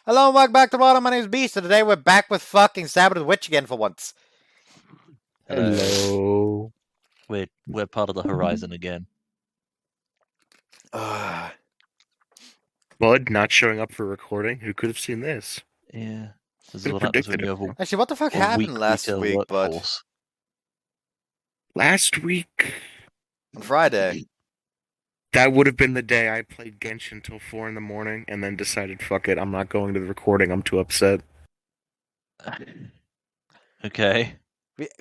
Hello and welcome back to the bottom. My name is Beast, and today we're back with fucking Sabbat Witch again for once. Hello. We're part of the horizon again. Bud not showing up for recording. Who could have seen this? Yeah. This is Could've what happens when predicted you have Actually, what the fuck a happened last weaker week, Bud? workforce. Last week, On Friday. that would have been the day I played Genshin till 4 in the morning and then decided, fuck it, I'm not going to the recording. I'm too upset. Okay.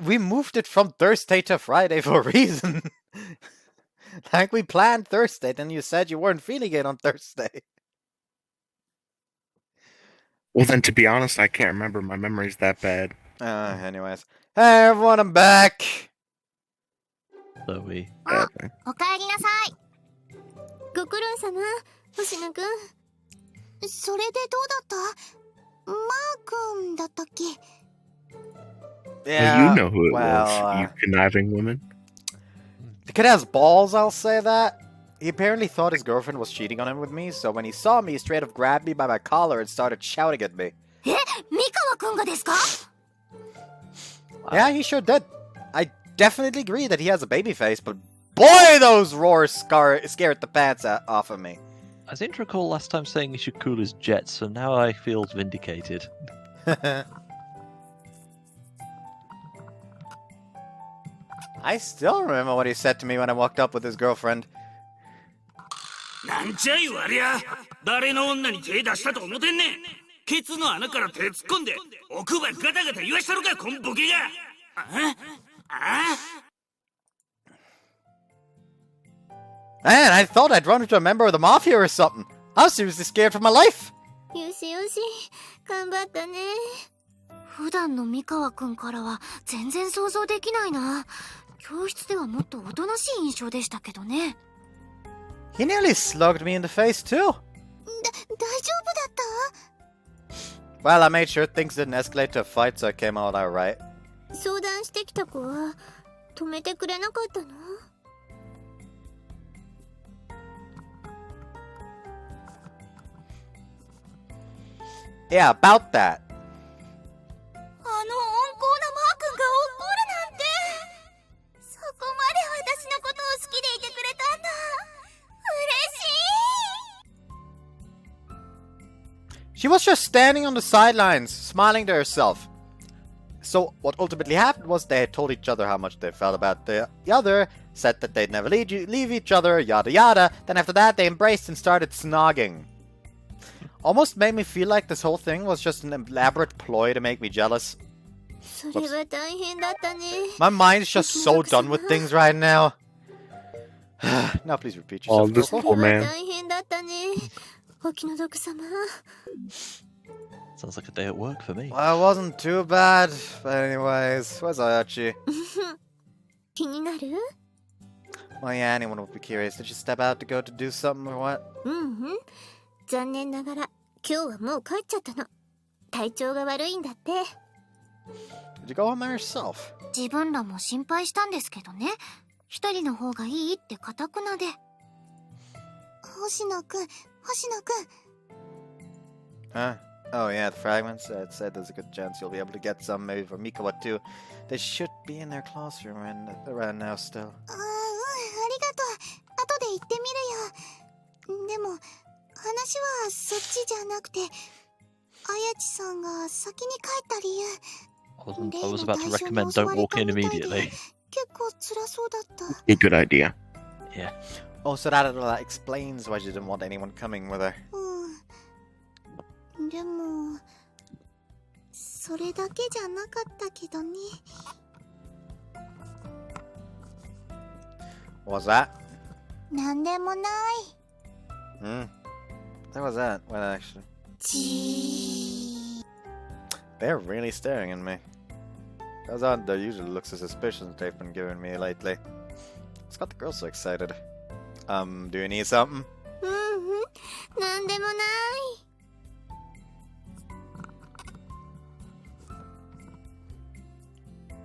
We moved it from Thursday to Friday for a reason. Like we planned Thursday, then you said you weren't feeling it on Thursday. Well, then, to be honest, I can't remember. My memory's that bad. Anyways. Hey everyone, I'm back! So we. おかえりなさい。ご苦労様、星野くん。それでどうだった？マー君だったっけ？ Yeah, you know who it well, was, you conniving woman. The kid has balls, I'll say that. He apparently thought his girlfriend was cheating on him with me, so when he saw me, he straight up grabbed me by my collar and started shouting at me. え、三河くんがですか？ Yeah, he sure did. I definitely agree that he has a baby face, but boy, those roars scared the pants off of me. I seem to recall last time saying he should cool his jets, so now I feel vindicated. I still remember what he said to me when I walked up with his girlfriend. なんちゃいわりゃ誰の女に手出したと思ってんねんケツの穴から手突っ込んで奥歯ガタガタ言わしたのかこんボケがMan, I thought I'd run into a member of the mafia or something. I was seriously scared for my life. よしよし、頑張ったね。普段の三河くんからは全然想像できないな。教室ではもっとおとなしい印象でしたけどね。He nearly slugged me in the face too. 大丈夫だった？ Well, I made sure things didn't escalate to a fight, so it came out alright. 相談してきた子は止めてくれなかったの？ Yeah, about that. あの温厚なマー君が怒るなんて。そこまで私のことを好きでいてくれたんだ。嬉しい。 She was just standing on the sidelines, smiling to herself. So, what ultimately happened was they had told each other how much they felt about the other, said that they'd never leave each other, yada yada. Then after that, they embraced and started snogging. Almost made me feel like this whole thing was just an elaborate ploy to make me jealous. それは大変だったね。 My mind's just so done with things right now. Now please repeat yourself. Oh, this Coco. poor man. 大変だったね。お気の毒様。 Sounds like a day at work for me. Well, it wasn't too bad. But anyways, where's Ayachi? 気になる？ Well, yeah, anyone would be curious. Did she step out to go to do something or what? 残念ながら今日はもう帰っちゃったの。体調が悪いんだって。 Did you go home by yourself? 自分らも心配したんですけどね。一人の方がいいって固くなで。星野くん、星野くん。 Huh? Oh yeah, the fragments. It said there's a good chance you'll be able to get some, maybe for Mikawa too. They should be in their classroom around now still. ありがとう。後で行ってみるよ。でも話はそっちじゃなくて、綾地さんが先に帰った理由。 I was about to recommend don't walk in immediately. 結構辛そうだった。 A good idea. Yeah. Oh, so that explains why she didn't want anyone coming with her. でもそれだけじゃなかったけどね。 What was that? なんでもない。 What was that? Well, actually, じ they're really staring at me. Those aren't the usual looks of suspicion they've been giving me lately. What's got the girls so excited? Do you need something? なんでもない。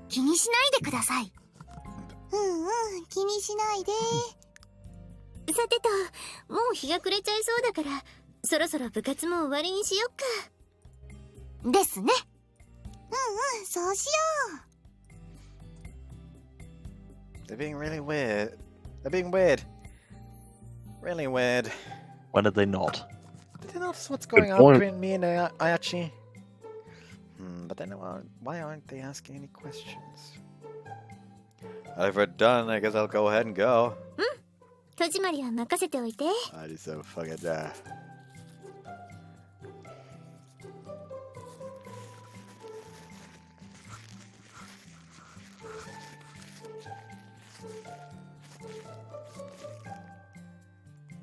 気にしないでください。気にしないで。さてと、もう日が暮れちゃいそうだから、そろそろ部活も終わりにしよっか。ですね。そうしよ They're being really weird. They're being weird. Really weird. When are they not? Did you notice what's going on point. between me and Ayachi? But then why aren't they asking any questions? If we're done, I guess I'll go ahead and go. う。戸締まりは任せておいて。I just so fucking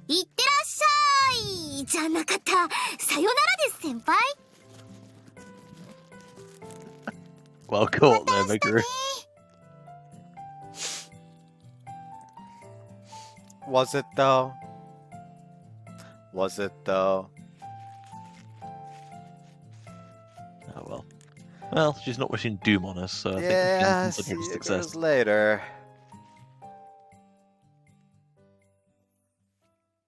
いってらっしゃいじゃなかった。さよならです先輩。 Well caught there, Meguru. Was it though? Was it though? Oh well. Well, she's not wishing doom on us, so I think we Yeah, can see consider it a you success. girls later.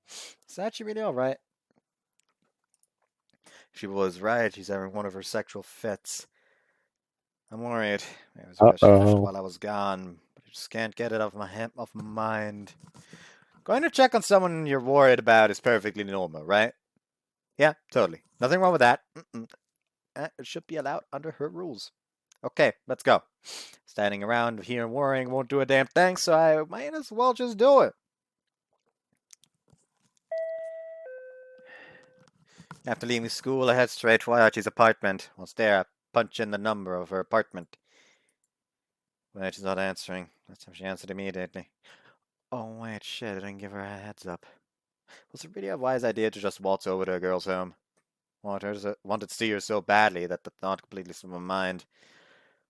Is Sachi really alright? She was right. She's having one of her sexual fits. I'm worried. It was because she left while I was gone, but I just can't get it off my mind. Going to check on someone you're worried about is perfectly normal, right? Yeah, totally. Nothing wrong with that. It should be allowed under her rules. Okay, let's go. Standing around here and worrying won't do a damn thing, so I might as well just do it. After leaving school, I head straight to Ayachi's apartment. Once there, I punch in the number of her apartment. Wait, she's not answering. Last time she answered immediately. Oh wait, shit, I didn't give her a heads up. Was it really a wise idea to just waltz over to a girl's home? Wanted to see her so badly that the thought completely slipped my mind.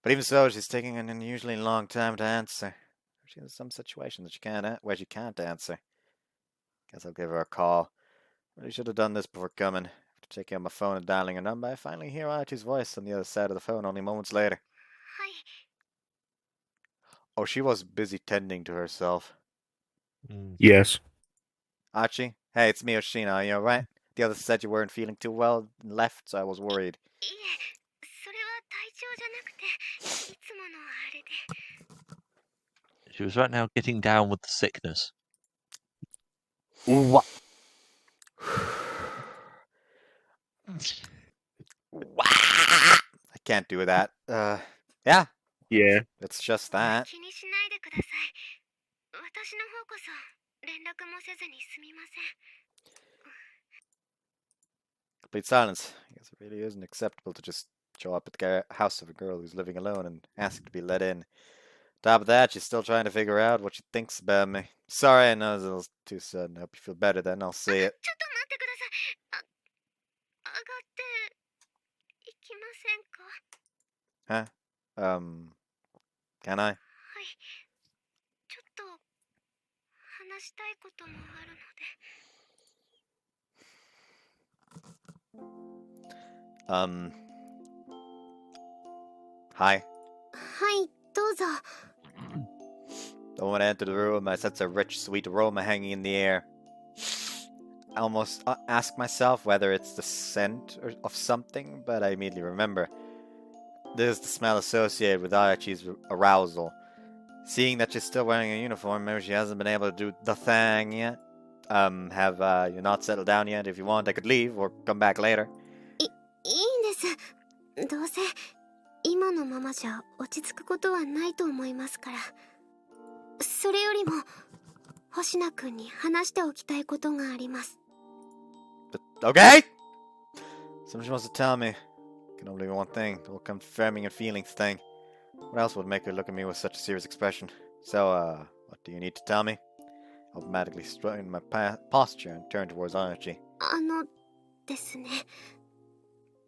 But even so, she's taking an unusually long time to answer. She has some situation that where she can't answer. Guess I'll give her a call. Really should have done this before coming. After taking out my phone and dialing her number, I finally hear Archie's voice on the other side of the phone only moments later. Oh, she was busy tending to herself. Yes. Archie? Hey, it's me, Oshina. Are you alright? The others said you weren't feeling too well and left, so I was worried. She was right now getting down with the sickness. What? I can't do that. Yeah. Yeah. It's just that. Complete silence. I guess it really isn't acceptable to just show up at the house of a girl who's living alone and ask to be let in. Top of that, she's still trying to figure out what she thinks about me. Sorry, I know it's a little too sudden. I hope you feel better then. I'll see it. Huh? Can I? Hi. はい、どうぞ。 The moment I enter the room, I sense a rich, sweet aroma hanging in the air. I almost ask myself whether it's the scent of something, but I immediately remember. This is the smell associated with Ayachi's arousal. Seeing that she's still wearing a uniform, maybe she hasn't been able to do the thing yet. Have you not settled down yet? If you want, I could leave or come back later. いいんです。どうせ今のままじゃ落ち着くことはないと思いますから。それよりも星名くんに話しておきたいことがあります。 But, okay! Something she wants to tell me. Can only be one thing, the whole confirming and feelings thing. What else would make her look at me with such a serious expression? So, what do you need to tell me? I automatically straightened my posture and turned towards Ayachi. ですね。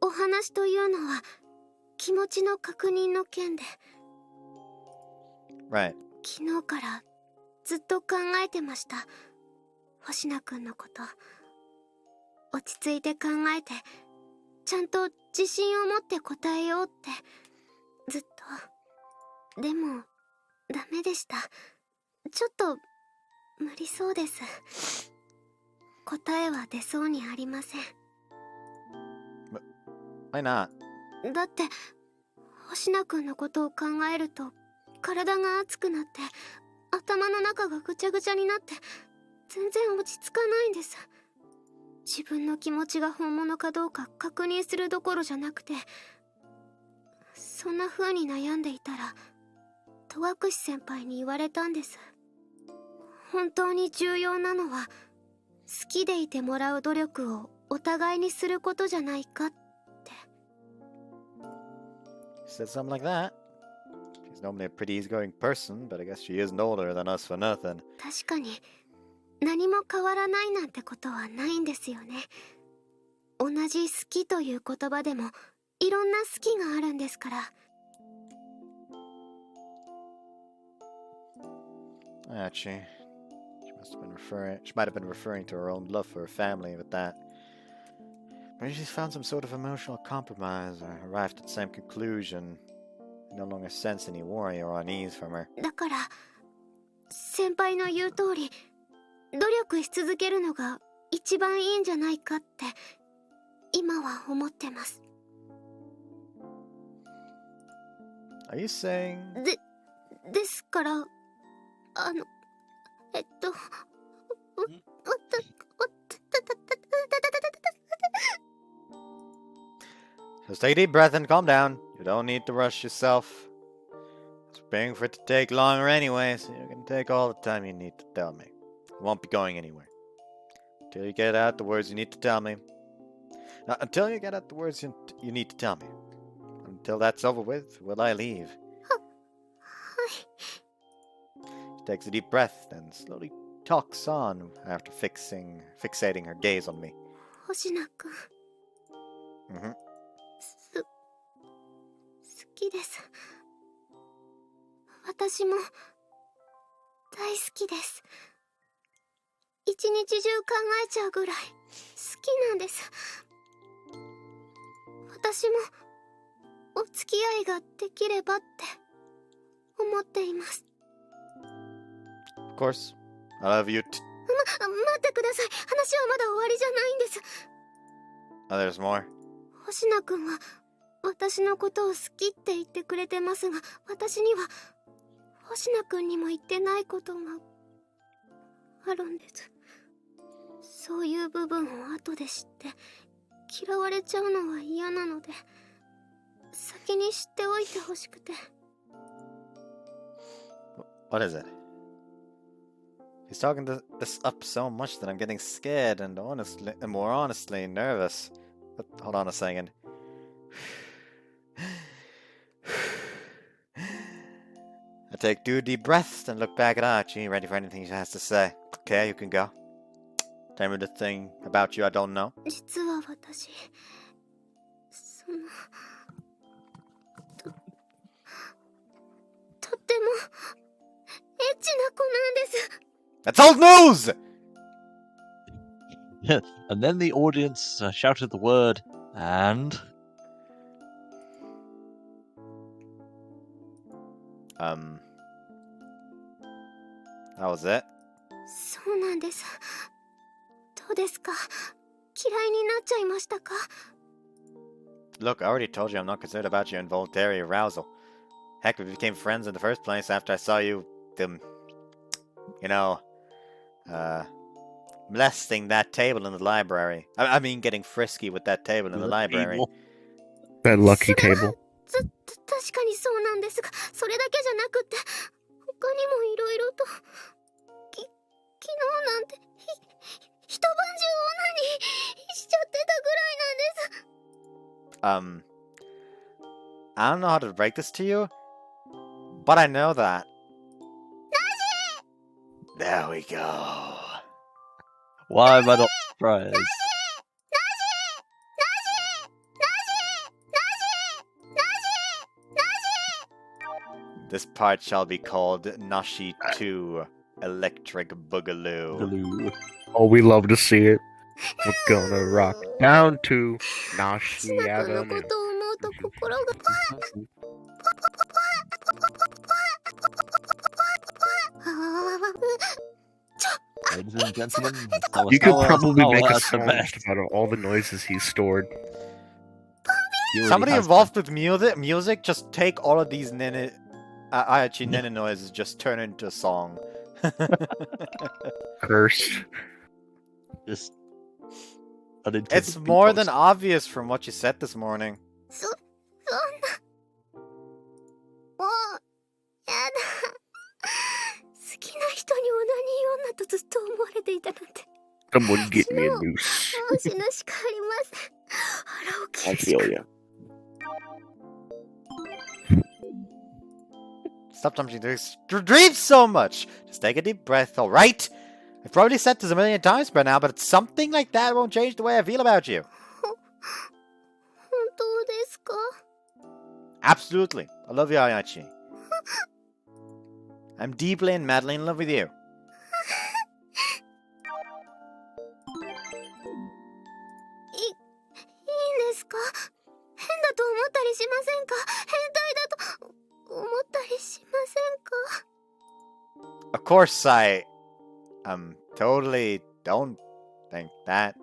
お話というのは気持ちの確認の件で。 Right. 昨日からずっと考えてました。星名くんのこと。落ち着いて考えて、ちゃんと自信を持って答えようって、ずっと。でも、ダメでした。ちょっと、無理そうです。答えは出そうにありません。Why not? だって星名くんのことを考えると体が熱くなって頭の中がぐちゃぐちゃになって全然落ち着かないんです。自分の気持ちが本物かどうか確認するどころじゃなくて、そんな風に悩んでいたら戸隠先輩に言われたんです。本当に重要なのは好きでいてもらう努力をお互いにすることじゃないかって。 Said something like that. She's normally a pretty easygoing person, but I guess she isn't older than us for nothing. 確かに何も変わらないなんてことはないんですよね。同じ好きという言葉でもいろんな好きがあるんですから。Actually, she might have been referring to her own love for her family with that. Maybe she's found some sort of emotional compromise or arrived at the same conclusion. You no longer sense any worry or unease from her. だから先輩の言う通り努力し続けるのが一番いいんじゃないかって今は思ってます。 Are you saying... ですからJust take a deep breath and calm down. You don't need to rush yourself. It's preparing for it to take longer anyway, so you can take all the time you need to tell me. You won't be going anywhere. Until you get out the words you need to tell me. Now, until you get out the words you need to tell me. Until that's over with, will I leave? She takes a deep breath, then slowly talks on after fixating her gaze on me. 星名くん Mm-hmm. 好きです。私も大好きです。一日中考えちゃうぐらい好きなんです。私もお付き合いができればって思っています。 Of course. I love you. 待ってください。話はまだ終わりじゃないんです。 Oh, there's more. 星名くんは私のことを好きって言ってくれてますが、私には星名くんにも言ってないことがあるんです。そういう部分を後で知って嫌われちゃうのは嫌なので、先に知っておいてほしくて。 What is it? He's talking this up so much that I'm getting scared and more honestly nervous. But hold on a second. I take 2 deep breaths and look back at Archie, ready for anything she has to say. Okay, you can go. Tell me the thing about you I don't know. 実は私、とってもエッチな子なんです。 That's old news! And then the audience shouted the word, and... That was it? そうなんです。どうですか？嫌いになっちゃいましたか？ Look, I already told you I'm not concerned about your involuntary arousal. Heck, we became friends in the first place after I saw you, molesting that table in the library. I mean, getting frisky with that table in the library. That lucky table. 確かにそうなんですが、それだけじゃなくて他にもいろいろと昨日なんて一晩中オナニーしちゃってたぐらいなんです。I don't know how to break this to you, but I know that. Nashi! There we go. Why am I not surprised? This part shall be called Nashi 2 Electric Boogaloo. Blue. Oh, we love to see it. We're gonna rock down to Nashi 星名くんのこ Avenue. とを思うと心がLadies and gentlemen, that was You could our probably hour make a at the song best. just about all the noises he's stored. already Somebody has involved with music, just take all of these Ayachi nene noises, just turn it into a song. Cursed. Just unintended It's more than beatbox. obvious from what you said this morning. そんな。もう、やだ。好きな人にオナニー女とずっと思われていたなんて。 Someone get me a noose. もう死ぬしかありません。腹を切 I るしか。 feel ya. Stop jumping to dreams so much! Just take a deep breath, alright? I've probably said this a million times by now, but something like that won't change the way I feel about you. 本当ですか？ Absolutely. I love you, Ayachi. I'm deeply and madly in love with you. いいんですか？変だと思ったりしませんか？変態だと思ったりしませんか？ Of course, I totally don't think that.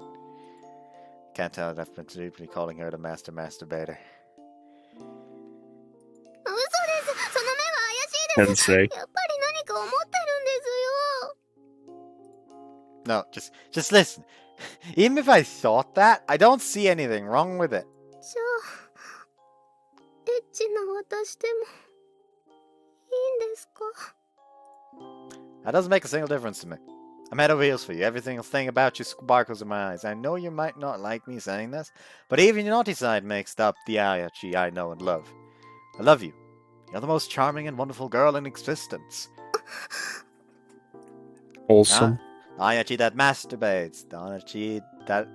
Can't tell that I've been deeply calling her the master masturbator. 嘘です。その目は怪しいです。 Sensei. やっぱり何か思ってるんですよ。 No, just listen. Even if I thought that, I don't see anything wrong with it. じゃあ、エッチな私でもいいんですか？ That doesn't make a single difference to me. I'm head over heels for you. Every single thing about you sparkles in my eyes. I know you might not like me saying this, but even your naughty side makes up the Ayachi I know and love. I love you. You're the most charming and wonderful girl in existence. Wholesome. Ayachi that masturbates. The Ayachi that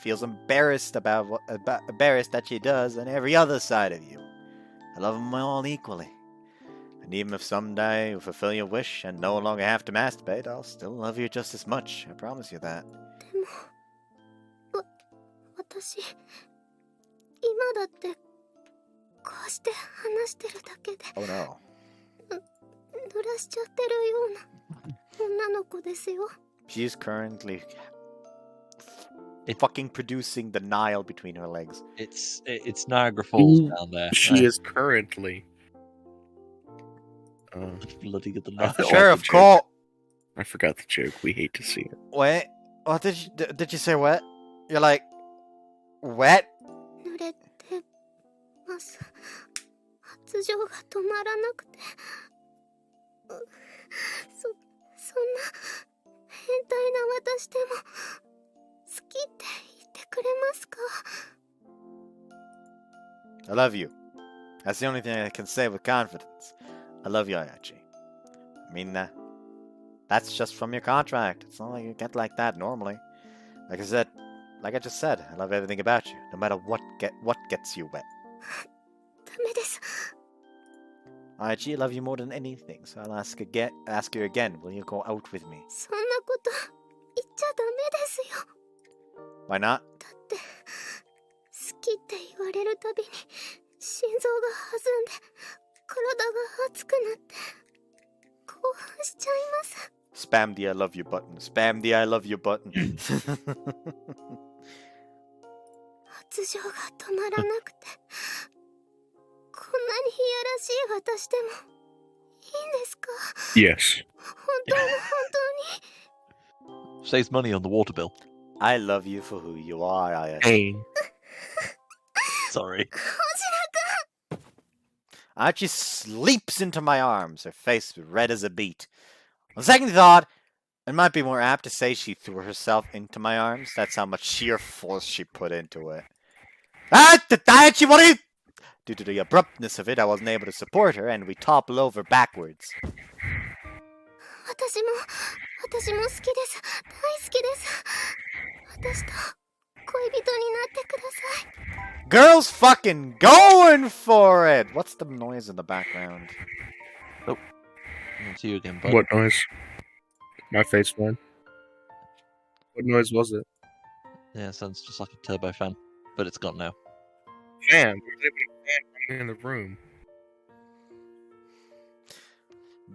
feels embarrassed embarrassed that she does, and every other side of you. I love them all equally. And even if someday you fulfill your wish and no longer have to masturbate, I'll still love you just as much. I promise you that. でも、私、今だってこうして話してるだけで Oh no. 濡らしちゃってるような女の子ですよ。 She's currently fucking producing the Nile between her legs. It's Niagara Falls Ooh, down there. She is currently. Bloody good the Nile. Sure, of course. I forgot the joke. We hate to see it. Wait, what did you say? Wet? You're like wet? 濡れてます。発情が止まらなくて。そんな変態な私でも好きって言ってくれますか？ I love you. That's the only thing I can say with confidence. I love you, Ayachi. I mean that. That's just from your contract. It's not like you get like that normally. Like I just said, I love everything about you, no matter what gets you wet. ダメです。 Ayachi, I love you more than anything, so I'll ask you again, will you go out with me? そんなこと言っちゃダメですよ。 Why not? だって好きって言われるたびに心臓が弾んで体が熱くなって興奮しちゃいます。 Spam the I love you button. Spam the I love you button. 発情が止まらなくてこんなにいやらしい私でもいいんですか？ Yes. 本当の本当に Saves money on the water bill. I love you for who you are, Ayachi. Pain. Sorry. Ayachi sleeps into my arms, her face red as a beet. On second thought, it might be more apt to say she threw herself into my arms. That's how much sheer force she put into it. Ayachi, what are you... Due to the abruptness of it, I wasn't able to support her, and we toppled over backwards. 私も好きです。大好きです。私と恋人になってください。 Girls fucking going for it! What's the noise in the background? It's you again, bud. What noise? My face one. What noise was it? Yeah, sounds just like a turbo fan, but it's gone now. Fan. There's a fan running in the room.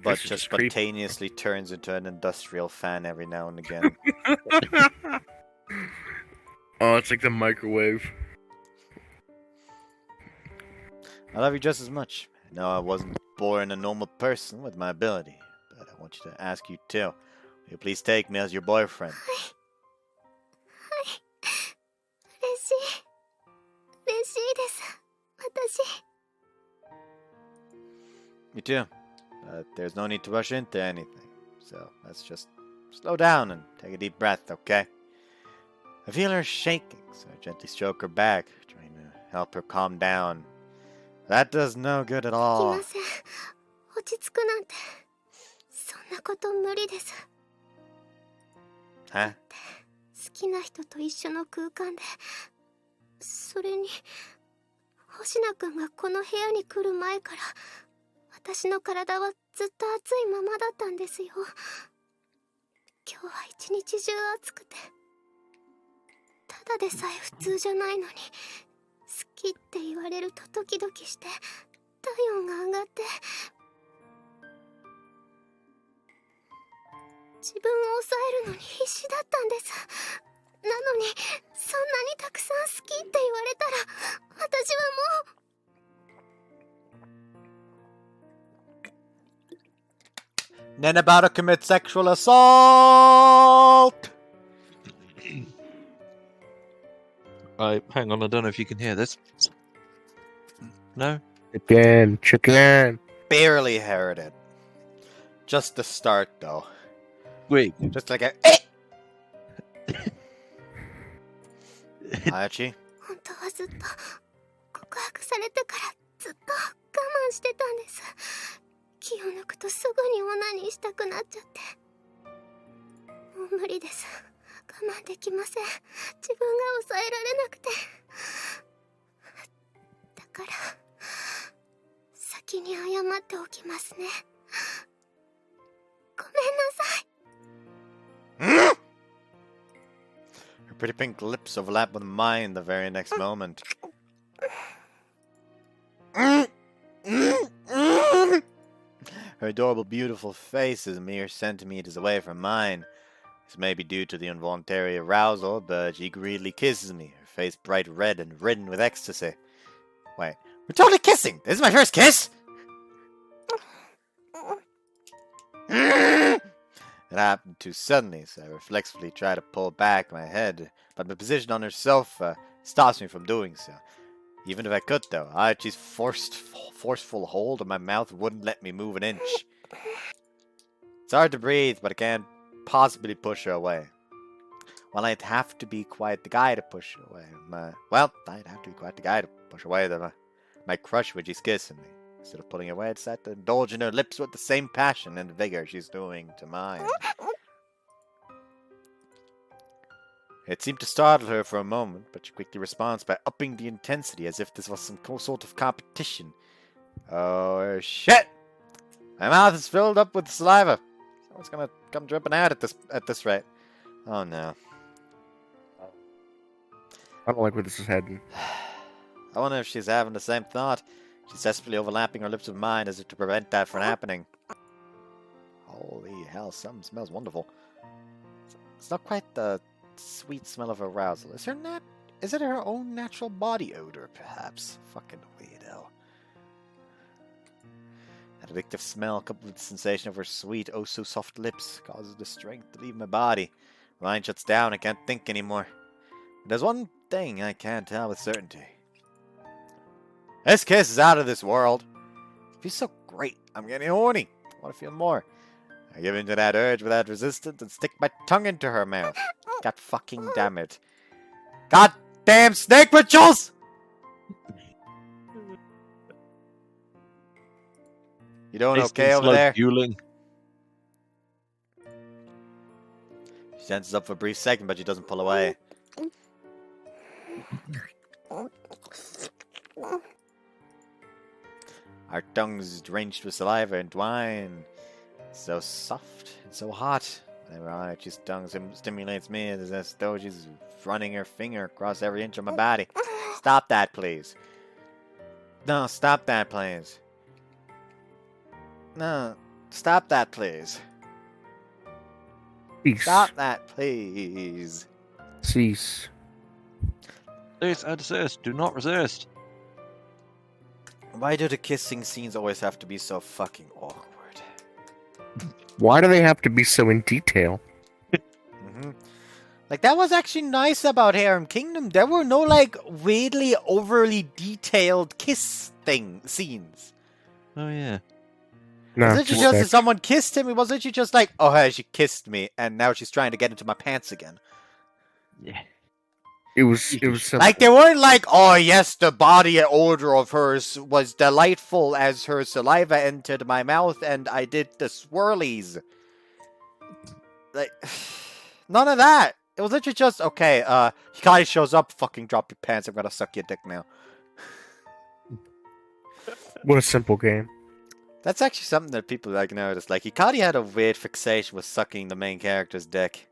But This is just creepy. spontaneously turns into an industrial fan every now and again. Oh, it's like the microwave. I love you just as much. I know I wasn't born a normal person with my ability, but I want you to ask you too. Will you please take me as your boyfriend? 嬉しい。嬉しいです。私。 Me too. But there's no need to rush into anything. So let's just slow down and take a deep breath, okay? I feel her shaking, so I gently stroke her back, trying to help her calm down. That does no good at いま all. せん。落ち着くなんて。そんなこと無理です。 Huh? 好きな人と一緒の空間で。それに、星名くんがこの部屋に来る前から、私の体はずっと熱いままだったんですよ。今日は一日中暑くて。ただでさえ普通じゃないのに、好きって言われるとドキドキして、体温が上がって、自分を抑えるのに必死だったんです。なのに、そんなにたくさん好きって言われたら、私はもう。 Then about to commit sexual assault! Hang on, I don't know if you can hear this. No? Chicken. Barely heard it. Just the start, though. Wait. Just like a. Ayachi? 本当はずっと告白されてからずっと我慢してたんです。気を抜くとすぐにオナニーしたくなっちゃって。もう無理です。我慢できません。自分が抑えられなくて。だから先に謝っておきますね。ごめんなさい。 Her pretty pink lips overlap with mine the very next moment. Her adorable, beautiful face is a mere centimeters away from mine. This may be due to the involuntary arousal, but she greedily kisses me, her face bright red and reddened with ecstasy. Wait, we're totally kissing! This is my first kiss! It happened too suddenly, so I reflexively try to pull back my head, but my position on her sofa stops me from doing so. Even if I could, though, Ayachi's forceful hold on my mouth wouldn't let me move an inch. It's hard to breathe, but I can't possibly push her away. Well, I'd have to be quite the guy to push her away. I'd have to be quite the guy to push away my crush when she's kissing me. Instead of pulling away, I decided to indulge in her lips with the same passion and vigor she's doing to mine. It seemed to startle her for a moment, but she quickly responds by upping the intensity as if this was some sort of competition. Oh, shit! My mouth is filled up with saliva. Someone's gonna come dripping out at this rate. Oh no. I don't like where this is heading. I wonder if she's having the same thought. She's desperately overlapping her lips with mine as if to prevent that from happening. Holy hell, something smells wonderful. It's not quite the sweet smell of arousal. Is it her own natural body odor, perhaps? Fucking weirdo. That addictive smell, coupled with the sensation of her sweet, oh so soft lips, causes the strength to leave my body. My mind shuts down, I can't think anymore. But there's one thing I can't tell with certainty. This kiss is out of this world. It feels so great. I'm getting horny. I want to feel more. I give in to that urge without resistance and stick my tongue into her mouth. God fucking damn it. God damn snake rituals! You doing okay over there? Fueling. She tenses up for a brief second, but she doesn't pull away. Our tongues drenched with saliva and wine. So soft and so hot. Whenever Ayachi's tongue stimulates me, it's as though she's running her finger across every inch of my body. Stop that, please. No, stop that, please. No, stop that, please. Cease. Stop that, please. Cease. Please, I desist. Do not resist. Why do the kissing scenes always have to be so fucking awkward? Why do they have to be so in detail? hmm Like, that was actually nice about Harem Kingdom. There were no, like, weirdly overly detailed kiss scenes. Oh yeah. No, It was literally just just sex. if someone kissed him, it was literally just like, oh, hey, she kissed me, and now she's trying to get into my pants again. Yeah. It was simple. Like, they weren't like, oh, yes, the body odor of hers was delightful as her saliva entered my mouth, and I did the swirlies. Like, none of that. It was literally just, okay, Hikari shows up, fucking drop your pants, I'm gonna suck your dick now. What a simple game. That's actually something that people like notice. Like, Hikari had a weird fixation with sucking the main character's dick.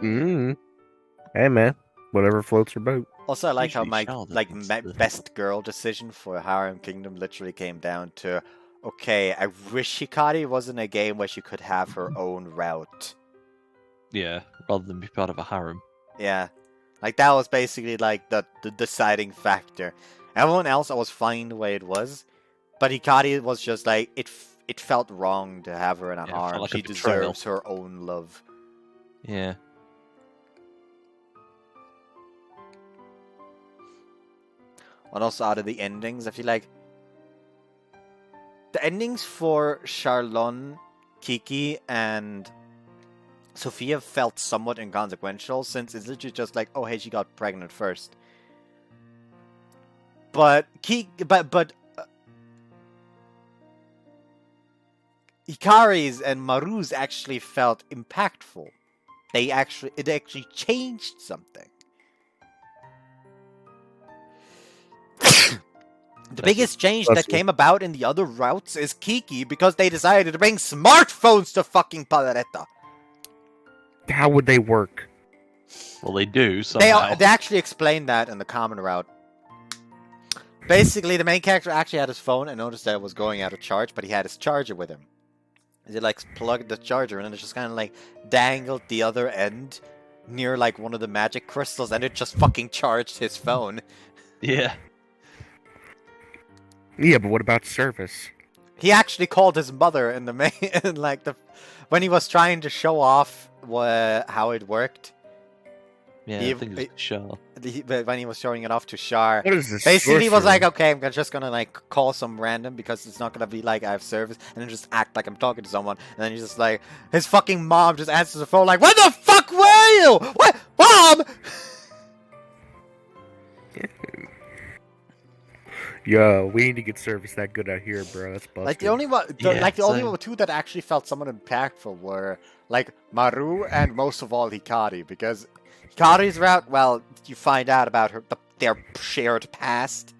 Hey man, whatever floats your boat. Also, I like how Usually my Sheldon like gets the- best girl decision for Harem Kingdom literally came down to, okay, I wish Hikari wasn't a game where she could have her own route. Yeah, rather than be part of a harem. Yeah, like that was basically like the deciding factor. Everyone else, I was fine the way it was, but Hikari was just like it felt wrong to have her in a Yeah, it felt harem. like a She betrayal. deserves her own love. Yeah. And also out of the endings, I feel like the endings for Charlon, Kiki, and Sophia felt somewhat inconsequential, since it's literally just like, oh hey, she got pregnant first. But Hikari's and Maru's actually felt impactful. It actually changed something. The biggest change that came about in the other routes is Kiki, because they decided to bring smartphones to fucking Paleretta. How would they work? Well, they do They somehow. actually explained that in the common route. Basically, the main character actually had his phone and noticed that it was going out of charge, but he had his charger with him. He like plugged the charger and it just kind of like dangled the other end near like one of the magic crystals, and it just fucking charged his phone. Yeah. Yeah, but what about service? He actually called his mother in the main, in like when he was trying to show off how it worked. Yeah, He- I think it's Char. When he was showing it off to Shar, What is this? basically he was sorcery? like, okay, I'm just gonna like call some random because it's not gonna be like I have service, and then just act like I'm talking to someone, and then he's just like, his fucking mom just answers the phone like, where the fuck were you? What, mom? Yo, we need to get service that good out here, bro. That's busted. Like the only one, Yeah, like the only same. two that actually felt somewhat impactful were like Maru and most of all Hikari, because Hikari's route, well, you find out about their shared past,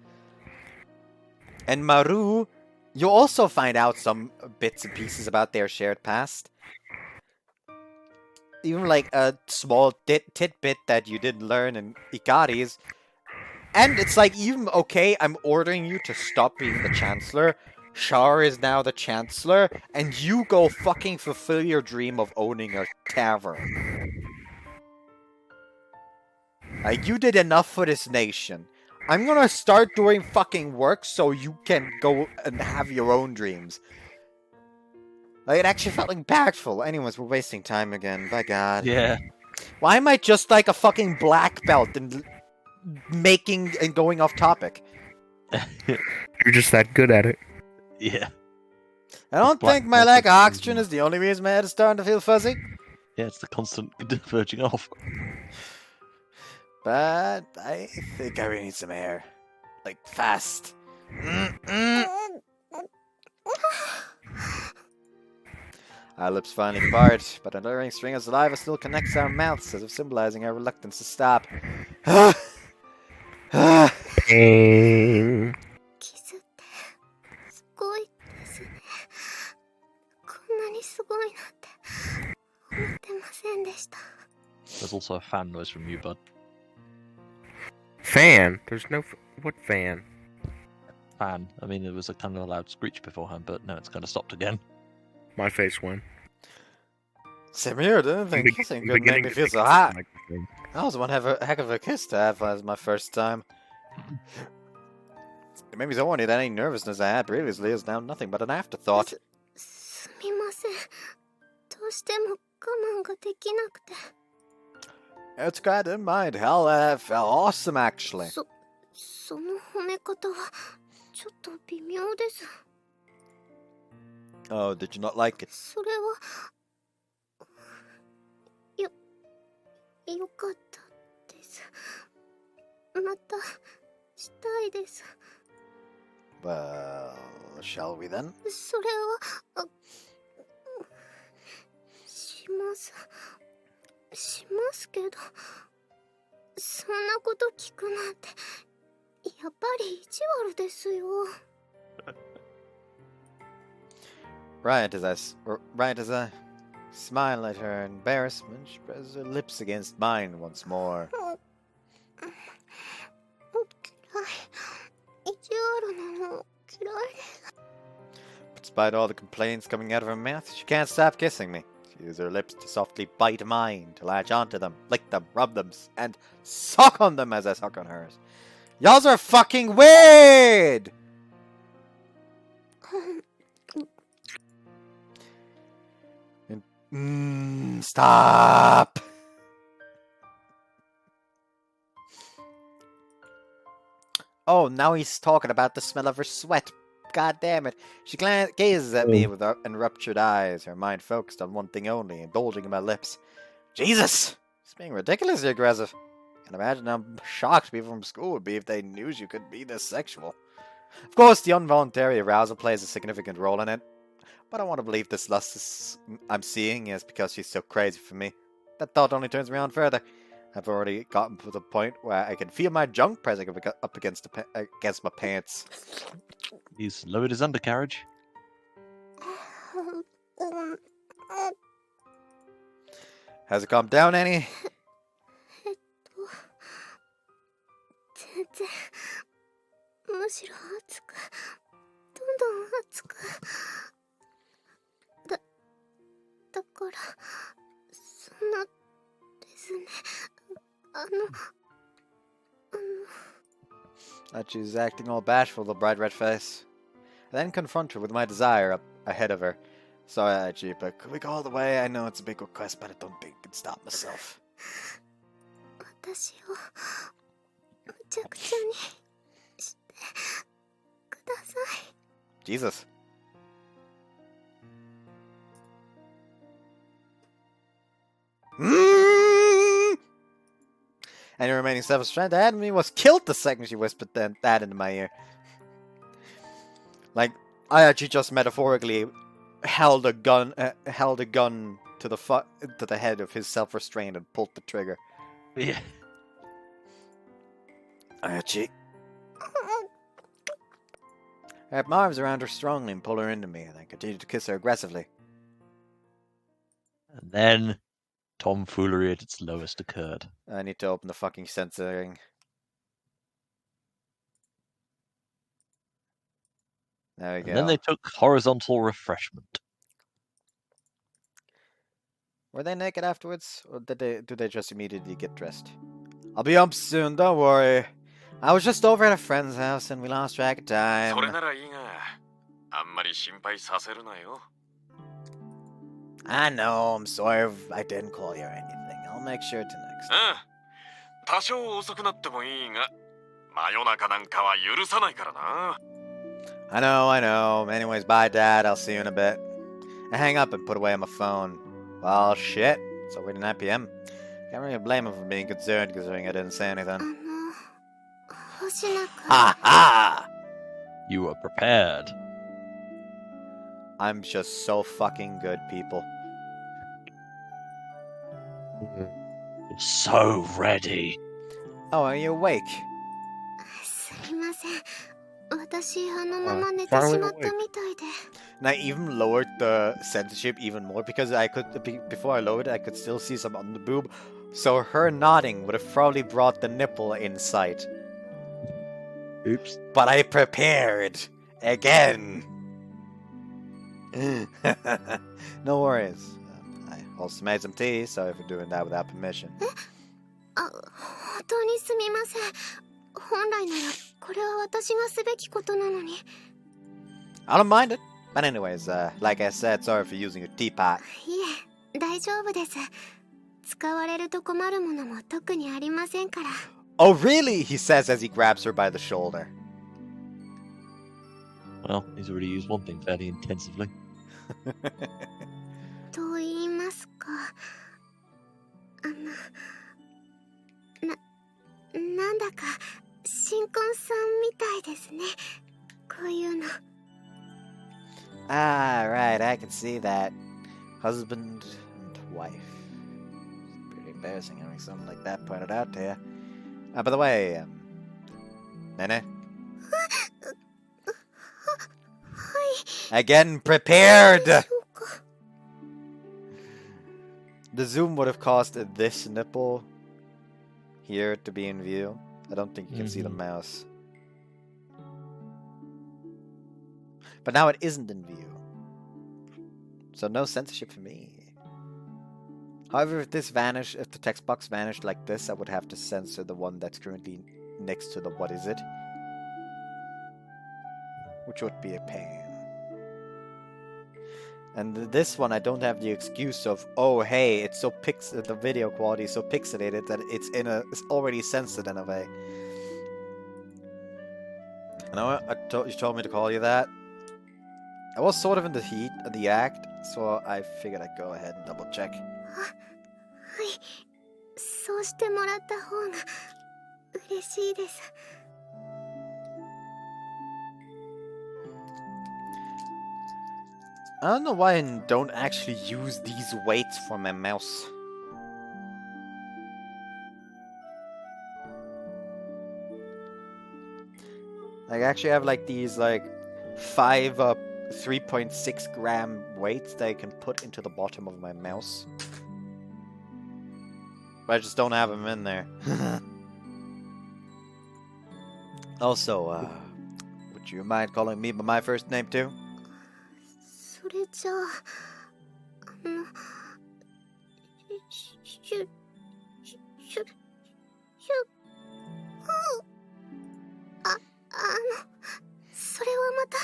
and Maru, you also find out some bits and pieces about their shared past. Even like a small tidbit that you didn't learn in Hikari's. And it's like, even, okay, I'm ordering you to stop being the Chancellor. Char is now the Chancellor, and you go fucking fulfill your dream of owning a tavern. Like, you did enough for this nation. I'm gonna start doing fucking work so you can go and have your own dreams. Like, it actually felt impactful. Anyways, we're wasting time again. By God. Yeah. Why am I just like a fucking black belt and making and going off topic? You're just that good at it. Yeah. I don't Black think my belt lack of is oxygen easy. is the only reason my head is starting to feel fuzzy. Yeah, it's the constant diverging off. But I think I really need some air. Like, fast. Our lips finally part, but an alluring string of saliva still connects our mouths, as if symbolizing our reluctance to stop. Pain. キスってすごいですね。こんなにすごいなんて思ってませんでした。 There's also a fan noise from you, bud. Fan? There's no... What fan? Fan. I mean, there was a kind of a loud screech beforehand, but no, it's kind of stopped again. My face went. Same here, didn't think I'm kissing I'm could make beginning me to feel think so it's hot. the microphone. That was one heck of a kiss to have as my first time. It made me so horny that any nervousness I had previously is now nothing but an afterthought. すみません。どうしても我慢ができなくて。 It's good, didn't mind. Hell, felt awesome actually. その褒め方はちょっと微妙です。 Oh, did you not like it? それはよかったです。またしたいです。 Well, shall we then? それはしますけど、そんなこと聞くなんてやっぱり意地悪ですよ。 Right as I smile at her embarrassment, she presses her lips against mine once more. 意地悪なの嫌いです。 Despite all the complaints coming out of her mouth, she can't stop kissing me. She uses her lips to softly bite mine, to latch onto them, lick them, rub them, and suck on them as I suck on hers. Y'alls are fucking weird! Stop! Oh, now he's talking about the smell of her sweat. God damn it. She gazes at me with enraptured eyes, her mind focused on one thing only, indulging in my lips. Jesus! She's being ridiculously aggressive. Can't imagine how shocked people from school would be if they knew you could be this sexual. Of course, the involuntary arousal plays a significant role in it, but I want to believe this lust I'm seeing is because she's so crazy for me. That thought only turns me on further. I've already gotten to the point where I can feel my junk pressing up against my pants. He's lowered his undercarriage. Has it calmed down any? 全然むしろ熱くどんどん熱くだからそんなですねShe's acting all bashful with a bright red face. I then confront her with my desire up ahead of her. Sorry, Ayachi, but could we go all the way? I know it's a big request, but I don't think I can stop myself. 私をむちゃくちゃにしてください。 Jesus. Any remaining self-strength I had in me was killed the second she whispered that into my ear. Like, Ayachi just metaphorically held a gun to the head of his self-restraint and pulled the trigger. Yeah. Ayachi. I wrapped my arms around her strongly and pulled her into me, and I continued to kiss her aggressively. And then tomfoolery at its lowest occurred. I need to open the fucking censoring. There we And go. then they took horizontal refreshment. Were they naked afterwards, or do they just immediately get dressed? I'll be up soon, don't worry. I was just over at a friend's house and we lost track of time. それならいいが、あんまり心配させるなよ。 I know, I'm sorry if I didn't call you or anything. I'll make sure to next time. 多少遅くなってもいいが、真夜中なんかは許さないからな。 I know. Anyways, bye, Dad. I'll see you in a bit. I hang up and put away my phone. Well, shit. It's already 9 p.m. Can't really blame him for being concerned considering I didn't say anything. 星名君 Ha ha! You were prepared. I'm just so fucking good, people. So ready. Oh, are you awake? すいません。私あのまま寝てしまったみたいで。 And I even lowered the censorship even more because before I lowered it, I could still see some on the boob. So her nodding would have probably brought the nipple in sight. Oops. But I prepared again. No worries. I also made some tea, sorry for doing that without permission. 本当にすみません。本来ならこれは私がすべきことなのに。 I don't mind it. But anyways, like I said, sorry for using your teapot. いえ、大丈夫です。使われると困るものも特にありませんから。 Oh, really? He says as he grabs her by the shoulder. Well, he's already used one thing fairly intensively. と言いますか、なんだか新婚さんみたいですね。こういうの。 Ah, right, I can see that. Husband and wife. Pretty embarrassing having something like that pointed out to you. By the way, Nene? はい。 Again, prepared! そうか。 The zoom would have caused this nipple here to be in view. I don't think you can see the mouse. But now it isn't in view. So no censorship for me. However, if the text box vanished like this, I would have to censor the one that's currently next to the what is it? Which would be a pain. And this one, I don't have the excuse of, oh hey, it's so the video quality is so pixelated that it's already censored in a way. You know what? You told me to call you that. I was sort of in the heat of the act, so I figured I'd go ahead and double check. はい。そうしてもらった方が嬉しいです。 I don't know why I don't actually use these weights for my mouse. I actually have like these like 3.6 gram weights that I can put into the bottom of my mouse. But I just don't have them in there. Also, would you mind calling me by my first name too? それじゃあ、それはまた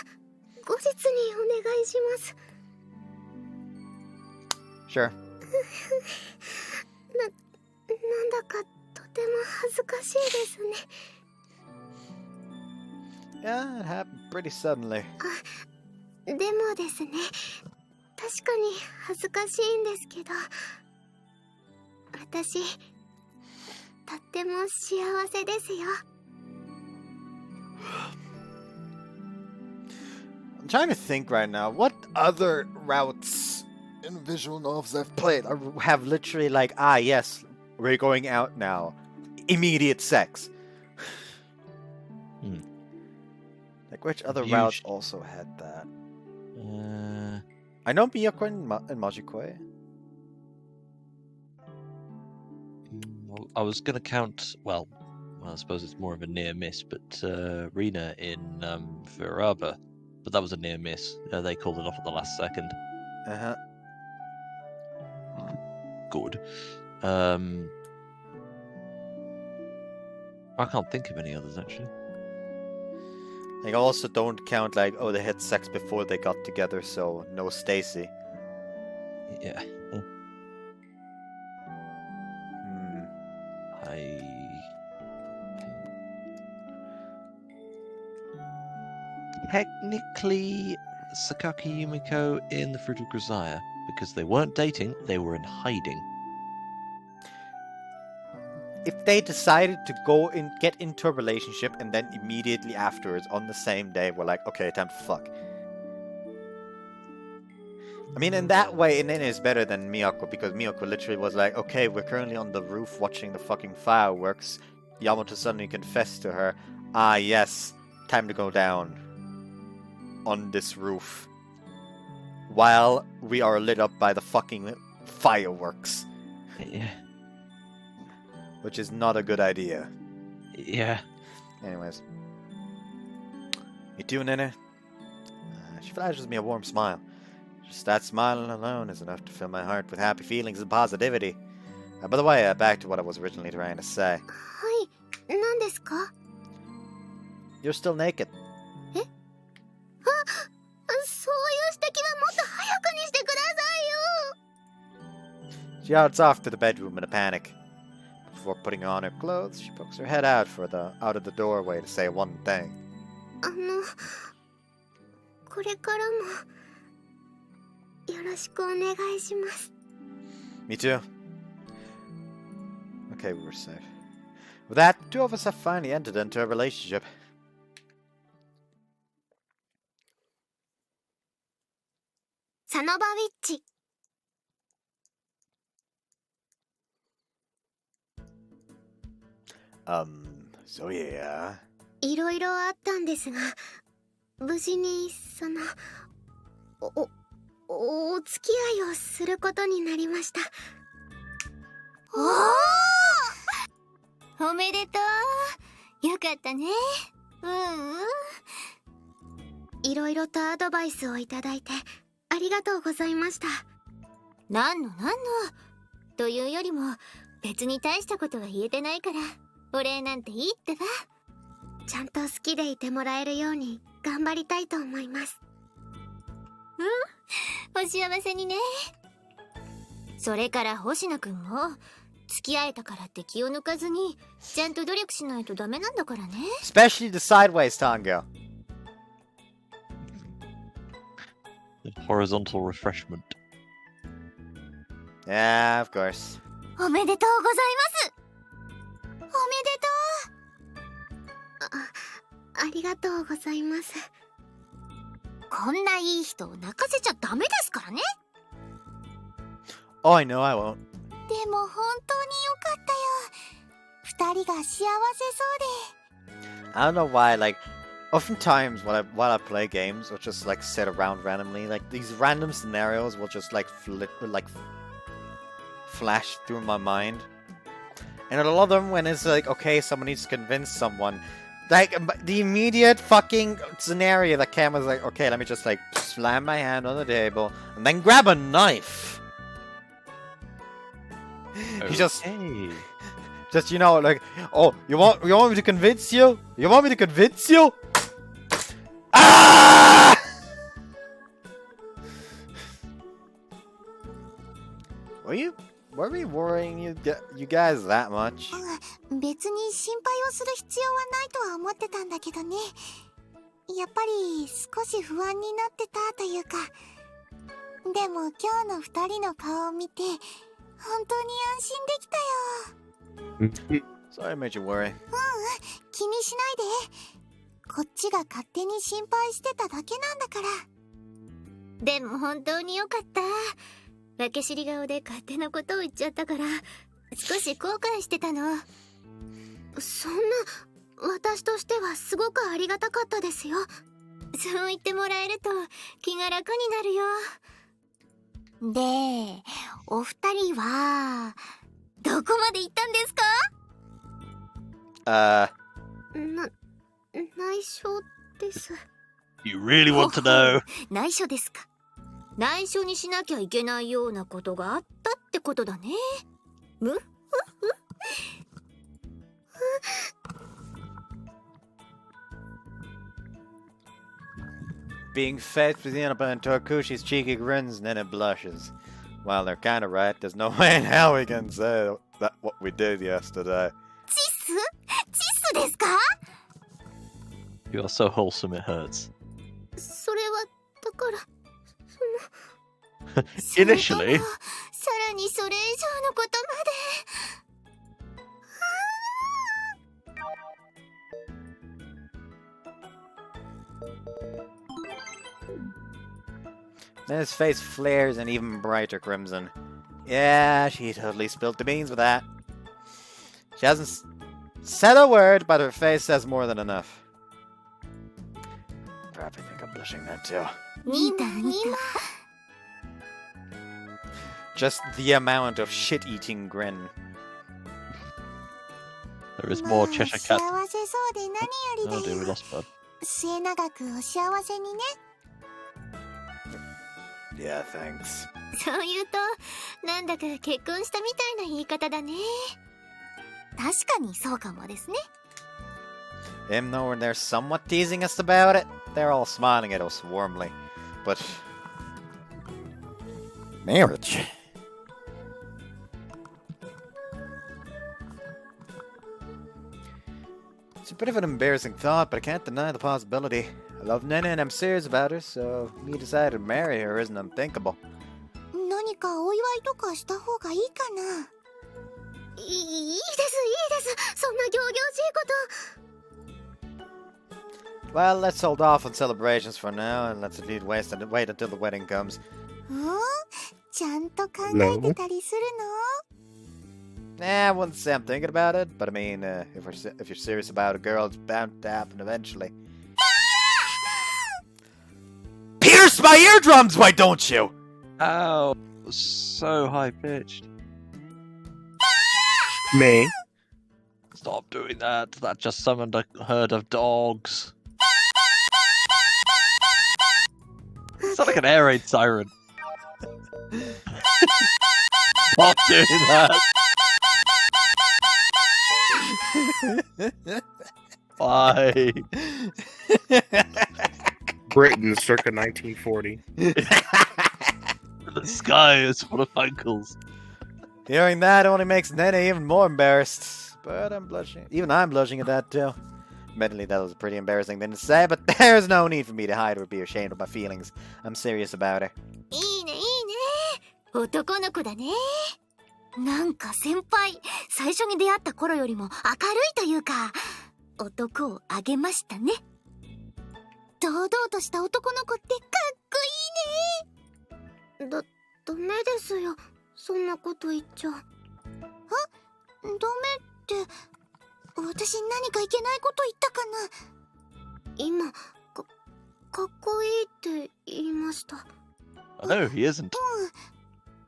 後日にお願いします。 Sure. なんだかとても恥ずかしいですね。 Yeah, it happened pretty suddenly. でもですね、確かに恥ずかしいんですけど、私、とっても幸せですよ。 I'm trying to think right now, what other routes in visual novels I've played have literally like, ah yes, we're going out now. Immediate sex. Like which other route also had that? I know Miyako and Majikoi. Well, I was going to count, well, I suppose it's more of a near miss, but Rina in Veraba. But that was a near miss. They called it off at the last second. Uh-huh. Good. I can't think of any others, actually. Like, I also don't count, like, oh, they had sex before they got together, so no Stacy. Yeah. Technically, Sakaki Yumiko in The Fruit of Grisaia, because they weren't dating, they were in hiding. If they decided to go and get into a relationship and then immediately afterwards, on the same day, were like, okay, time to fuck. I mean, in that way, Nene is better than Miyako, because Miyako literally was like, okay, we're currently on the roof watching the fucking fireworks. Yamato suddenly confessed to her, ah yes, time to go down on this roof while we are lit up by the fucking fireworks. Yeah. Which is not a good idea. Yeah. Anyways. You too, Nene? She flashes me a warm smile. Just that smiling alone is enough to fill my heart with happy feelings and positivity. By the way, back to what I was originally trying to say. はい、何ですか? You're still naked. そういう指摘はもっと早くにしてくださいよ。 She darts off to the bedroom in a panic. Before putting on her clothes, she pokes her head out of the doorway to say one thing. これからもよろしくお願いします。 Me too. Okay, we were safe. With that, the two of us have finally entered into a relationship. サノバウィッチ。So yeah. いろいろあったんですが、無事にお付き合いをすることになりました。おめでとう。よかったね。いろいろとアドバイスをいただいてありがとうございました。なんのというよりも別に大したことは言えてないからお礼なんていいってば。ちゃんと好きでいてもらえるように頑張りたいと思います。お幸せにね。それから星野くんも付き合えたからって気を抜かずにちゃんと努力しないとダメなんだからね。 Especially the sideways tango. Horizontal refreshment. Yeah, of course. おめでとうございます。おめでとありがとうございます。う。こんないい人を泣かせちゃダメですからね。 Oh, I know I won't. でも本当によかったよ。二人が幸せそうで。 I don't know why, like, oftentimes while I play games, I'll just like sit around randomly. Like these random scenarios will just like flash through my mind. And a lot of them when it's like, okay, someone needs to convince someone. Like the immediate fucking scenario that came was like, okay, let me just like slam my hand on the table and then grab a knife. You just you know, like, oh, you want me to convince you? You want me to convince you? Ah! Were we worrying you guys that much? 別に心配をする必要はないとは思ってたんだけどね。やっぱり少し不安になってたというか。でも今日の二人の顔を見て本当に安心できたよ。 Sorry I made you worry. 気にしないで。こっちが勝手に心配してただけなんだから。でも本当によかった。分け知り顔で勝手なことを言っちゃったから少し後悔してたの。そんな、私としてはすごくありがたかったですよ。そう言ってもらえると気が楽になるよ。で、お二人はどこまで行ったんですか？内緒です。 You really want to know? 内緒ですか。内緒にしなきゃいけないようなことがあったってことだね。Being faced with the and Tokushi's cheeky grins and then it blushes. Well, they're kinda right. There's no way in hell we can say that what we did yesterday. チスですか？ You are so wholesome it hurts. それはだから Initially. さらにそれ以上のことまで。Then his face flares an even brighter crimson. Yeah, she totally spilled the beans with that. She hasn't said a word, but her face says more than enough. Probably think I'm blushing then too. 見た。 Just the amount of shit-eating grin. There is more Cheshire Cat. 幸せそうで何よ Oh りだ dear, we よ。 lost Bud. 末永くお幸せにね。 Yeah, thanks. そう言うとなんだか結婚したみたいな言い方だね。確かにそうかもですね。Even though they're somewhat teasing us about it, they're all smiling at us warmly. But... marriage? It's a bit of an embarrassing thought, but I can't deny the possibility. I love Nene and I'm serious about her, so me deciding to marry her isn't unthinkable. 何かお祝いとかした方がいいかな。いいです。そんな仰々しいこと。 Well, let's hold off on celebrations for now, and let's indeed wait until the wedding comes. ちゃんと考えてたりするの？ Nah, I wouldn't say I'm thinking about it, but I mean, if you're serious about a girl, it's bound to happen eventually. Pierce my eardrums, why don't you? Ow! So high pitched. Me? Stop doing that. That just summoned a herd of dogs. Sound like an air raid siren. Stop doing that. Why? Britain, circa 1940. The sky is full of uncles. Hearing that only makes Nene even more embarrassed. But I'm blushing. Even I'm blushing at that too. Admittedly, that was a pretty embarrassing thing to say, but there's no need for me to hide or be ashamed of my feelings. I'm serious about her. いいね。男の子だね。なんか先輩、最初に出会った頃よりも明るいというか、男をあげましたね。堂々とした男の子ってかっこいいね。ダメですよ。そんなこと言っちゃ。ダメって、私何かいけないこと言ったかな。今、かっこいいって言いました。No, he isn't.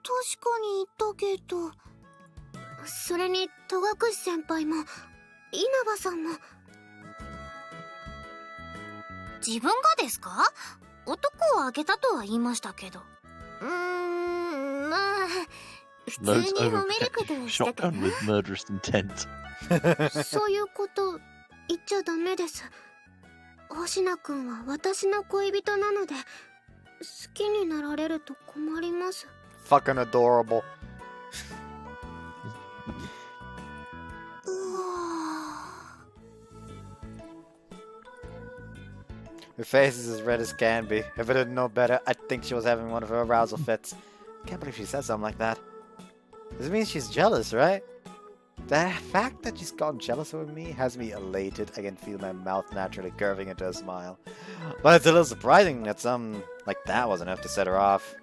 確かに言ったけど。それに戸隠先輩も稲葉さんも。自分がですか？男をあげたとは言いましたけど。まあ普通に褒めることをしたか Shotgun with murderous intent. な。そういうこと言っちゃダメです。星名くんは私の恋人なので好きになられると困ります。Fucking adorable. Her face is as red as can be. If I didn't know better, I'd think she was having one of her arousal fits. Can't believe she said something like that. This means she's jealous, right? The fact that she's gotten jealous over me has me elated. I can feel my mouth naturally curving into a smile. But it's a little surprising that something like that was enough to set her off.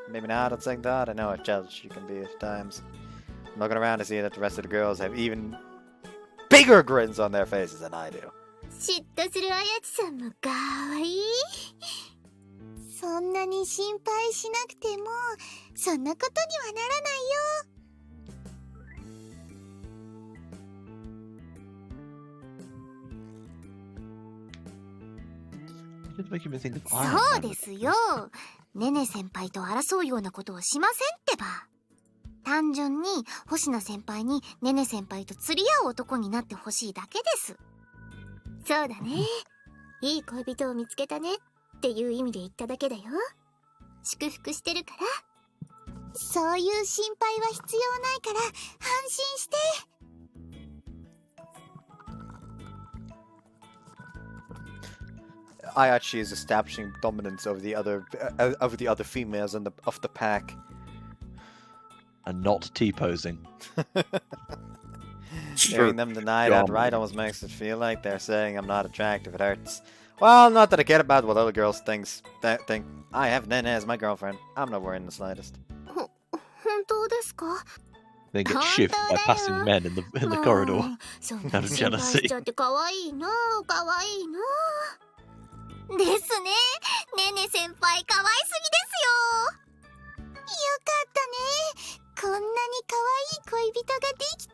Maybe not on second thought. I know how jealous she can be at times. I'm looking around to see that the rest of the girls have even bigger grins on their faces than I do. 嫉妬するあやちさんもかわいい。そんなに心配しなくても、そんなことにはならないよ。そうですよ。ねね先輩と争うようなことをしませんってば。単純に星名先輩にねね先輩と釣り合う男になってほしいだけです。そうだね。いい恋人を見つけたねっていう意味で言っただけだよ。祝福してるから。そういう心配は必要ないから安心して。Ayachi is establishing dominance over the other females of the pack. And not T-posing. Hearing them deny that right almost makes it feel like they're saying I'm not attractive. It hurts. Well, not that I care about what other girls think. I have Nene as my girlfriend. I'm not worried in the slightest. 本当ですか? They get shifted by passing men in the corridor. Out of jealousy. ですね。ねね先輩可愛すぎですよ。よかったね。こんなに可愛い恋人ができて。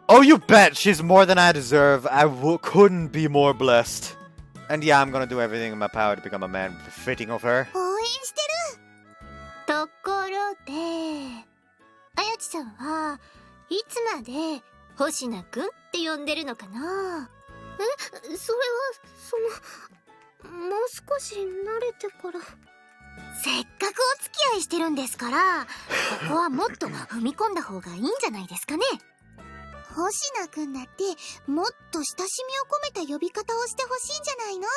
Oh, you bet! She's more than I deserve. Couldn't be more blessed. And yeah, I'm gonna do everything in my power to become a man befitting of her. 応援してる。ところで、あやちさんはいつまで星名くんって呼んでるのかな。それは、もう少し慣れてから。せっかくお付き合いしてるんですから、ここはもっと踏み込んだ方がいいんじゃないですかね。星名くんだってもっと親しみを込めた呼び方をしてほしいんじゃないの。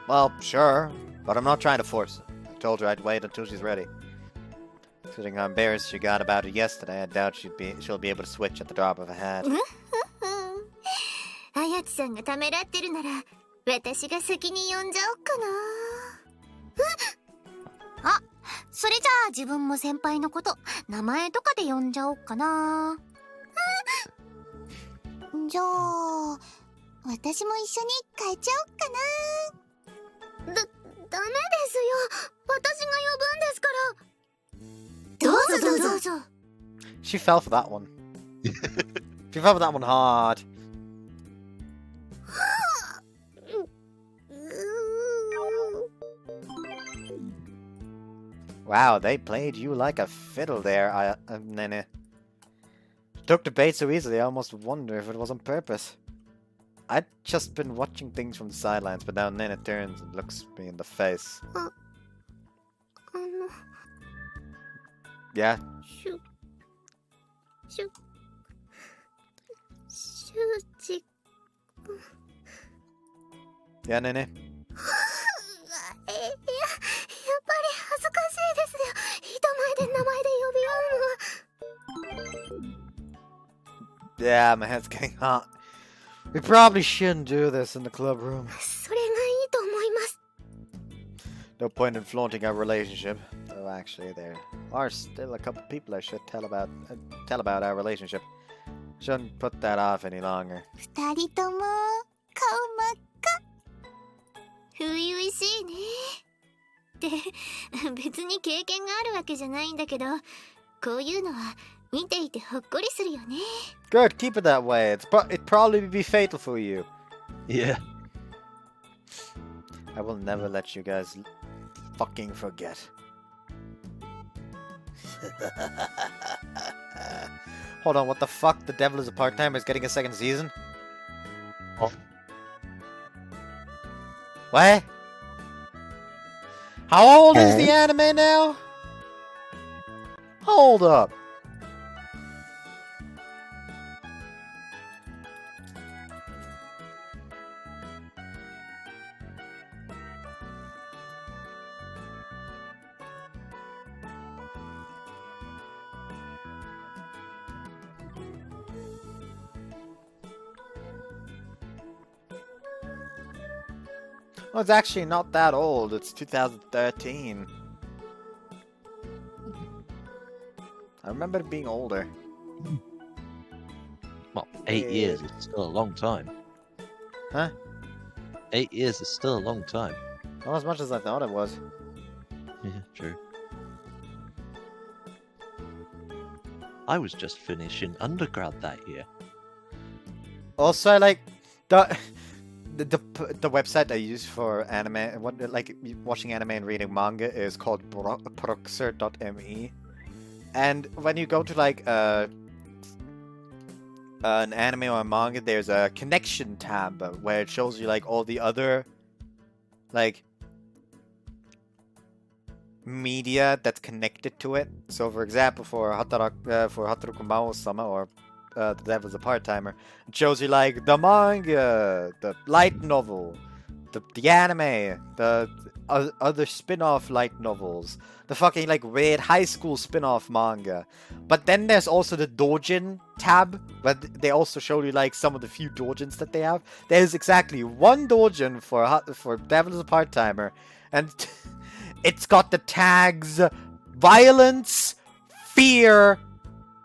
Well, sure, but I'm not trying to force it. I told her I'd wait until she's ready. Considering how embarrassed she got about it yesterday, I doubt she'll be able to switch at the drop of a hat. あやちさんがためらってるなら私が先に呼んじゃおっかな。あ、それじゃあ自分も先輩のこと名前とかで呼んじゃおっかな。じゃあ私も一緒に変えちゃおっかな。ダメですよ。私が呼ぶんですから。どうぞどうぞ。She fell for that one. She fell for that one hard. Wow, they played you like a fiddle there, Nene. Took the bait so easily, I almost wonder if it was on purpose. I'd just been watching things from the sidelines, but now Nene turns and looks me in the face. Yeah? 修二 Yeah, Nene? やっぱり恥ずかしいですよ。人前で名前で呼び合うのは。 Yeah, my head's getting hot. We probably shouldn't do this in the club room. それがいいと思います。 No point in flaunting our relationship. Though actually, there are still a couple people I should tell about our relationship. Shouldn't put that off any longer. 二人とも顔真っ赤。初々しいね。って別に経験があるわけじゃないんだけど、こういうのは見ていてほっこりするよね。 Good, keep it that way. It'd probably be fatal for you. Yeah. I will never let you guys fucking forget. Hold on, what the fuck? The Devil is a Part-Timer is getting a second season? Oh. What? How old is the anime now? Hold up. Well, it's actually not that old. It's 2013. I remember it being older. Well, 8 years is still a long time. Huh? 8 years is still a long time. Not as much as I thought it was. Yeah, true. I was just finishing undergrad that year. Also, like, the website I use for anime, like watching anime and reading manga, is called proxer.me. And when you go to like an anime or a manga, there's a connection tab where it shows you like all the other like media that's connected to it. So, for example, for Hataruku Mao-sama or The Devil's a Part-Timer, it shows you like the manga, the light novel, the anime, the other spin-off light novels, the fucking like weird high school spin-off manga. But then there's also the doujin tab, but they also show you like some of the few doujins that they have. There's exactly one doujin for Devil's a Part-Timer, and it's got the tags violence, fear,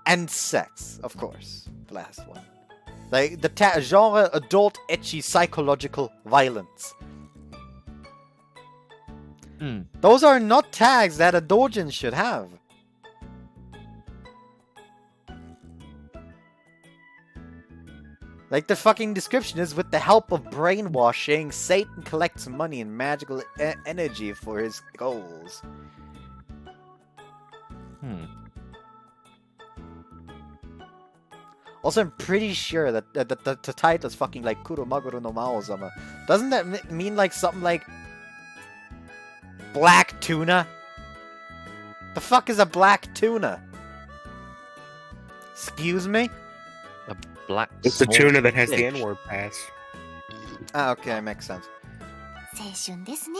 and sex, of course. The last one. Like, the genre adult, ecchi, psychological violence. Those are not tags that a doujin should have. Like, the fucking description is, with the help of brainwashing, Satan collects money and magical energy for his goals. Also, I'm pretty sure that the title is fucking like Kuromaguro no Mao sama. Doesn't that mean like something like black tuna? The fuck is a black tuna? Excuse me? A black. It's the small tuna that has the fish. N-word pass. Ah, okay, makes sense. 青春ですね。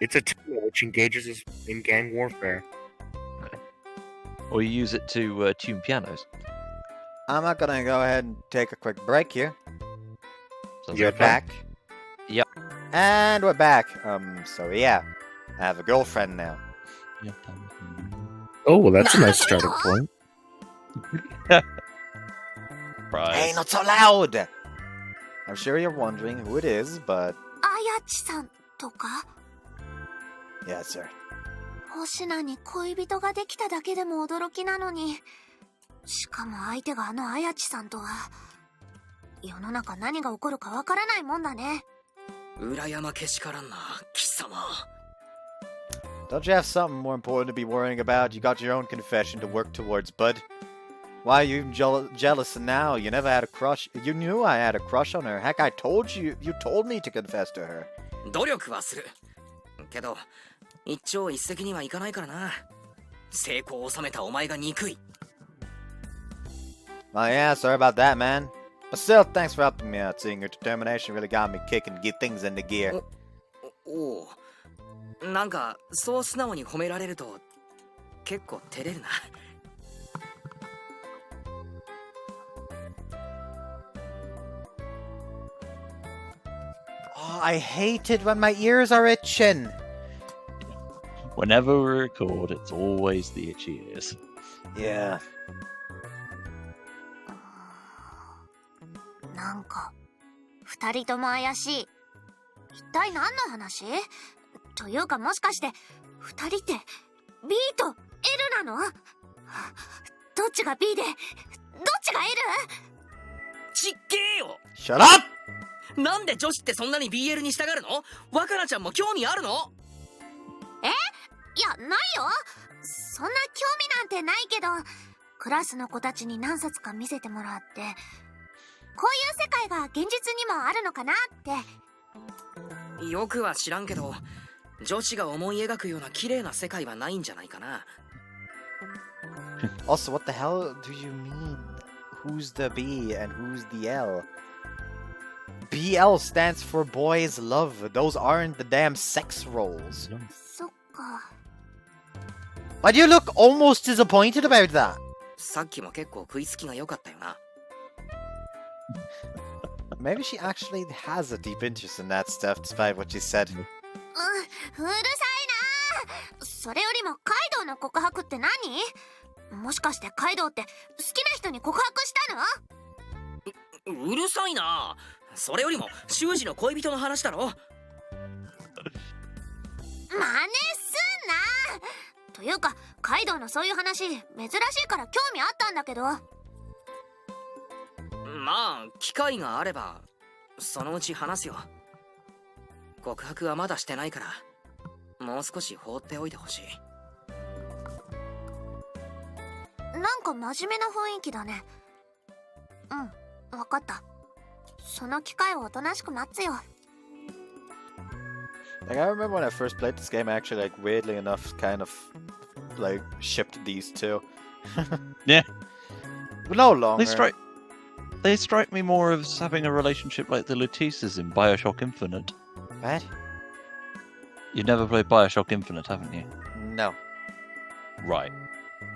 It's a tuna which engages in gang warfare. Or you use it to tune pianos. I'm not gonna go ahead and take a quick break here. Sounds Yeah, We're like fun. back. Yep. And we're back. So yeah, I have a girlfriend now. Yep. Oh, well, that's a nice starting point. Hey, Surprise. not so loud! I'm sure you're wondering who it is, but あやちさんとか yeah, sir. 星名に恋人ができただけでも驚きなのに、しかも相手があのあやちさんとは、世の中何が起こるかわからないもんだね。裏山けしからんな貴様。 Don't you have something more important to be worrying about? You got your own confession to work towards, bud. Why are you even jealous now? You never had a crush. You knew I had a crush on her. Heck, I told you. You told me to confess to her. 努力はするけど一朝一夕にはいかないからな。成功を収めたお前が憎い。 Oh yeah, sorry about that, man. But still, thanks for helping me out. Seeing your determination really got me kicking to get things into gear. おお、なんかそう素直に褒められると結構照れるな。 Oh, I hate it when my ears are itching. Whenever we record, it's always the itchy ears. Yeah. なんか二人とも怪しい。一体何の話？というかもしかして二人って B と L なの？どっちが B でどっちが L？ ちっけえよ。 Shut up! なんで女子ってそんなに BL に従うの？若菜ちゃんも興味あるの？いやないよ。そんな興味なんてないけど、クラスの子たちに何冊か見せてもらって、こういう世界が現実にもあるのかなって。よくは知らんけど、女子が思い描くような綺麗な世界はないんじゃないかな。 Also, what the hell do you mean? Who's the B and who's the L? BL stands for boys love. Those aren't the damn sex roles. そっか。 Why do you look almost disappointed about that? さっきも結構食いつきが良かったよな。 Maybe she actually has a deep interest in that stuff, despite what she said. うるさいな。それよりもカイドウの告白って何？もしかしてカイドウって好きな人に告白したの？うるさいな。それよりも修二の恋人の話だろ。真似すんな。というかカイドウのそういう話珍しいから興味あったんだけど。まあ機会があればそのうち話すよ。告白はまだしてないからもう少し放っておいてほしい。なんか真面目な雰囲気だね。うん、わかった。その機会をおとなしく待つよ。 Like, I remember when I first played this game, I actually, like, weirdly enough, kind of, like, shipped these two. Yeah. But no longer. They strike me more as having a relationship like the Letices in Bioshock Infinite. What? You've never played Bioshock Infinite, haven't you? No. Right.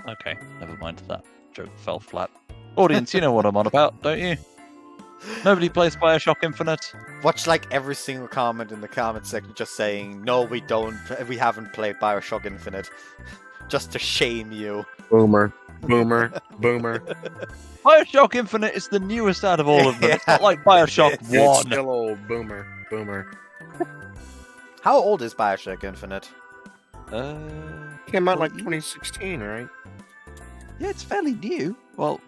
Okay, never mind. That joke fell flat. Audience, you know what I'm on about, don't you? Nobody plays Bioshock Infinite. Watch, like, every single comment in the comment section just saying, no, we don't, we haven't played Bioshock Infinite. Just to shame you. Boomer. Boomer. Boomer. Bioshock Infinite is the newest out of all of them. It's not like Bioshock It's 1. still old. Boomer. Boomer. How old is Bioshock Infinite? Came out like 2016, right? Yeah, it's fairly new. Well,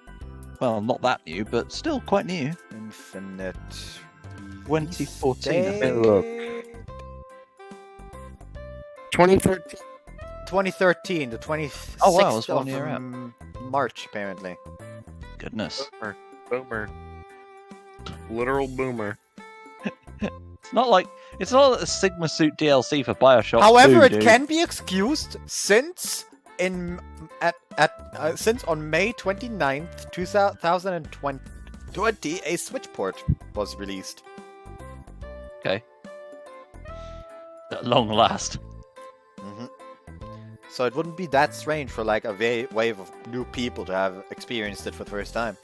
not that new, but still quite new. Infinite. 2014, I Hey, think. look. 2013. 2013, the 26th Oh, wow, it's 1 of year out. March, apparently. Goodness. Boomer. Literal boomer. It's not like a Sigma Suit DLC for Bioshock. However, 2, it dude. can be excused since since on May 29th, 2020, a Switch port was released. Okay. At long last. hmm So it wouldn't be that strange for like a wave of new people to have experienced it for the first time.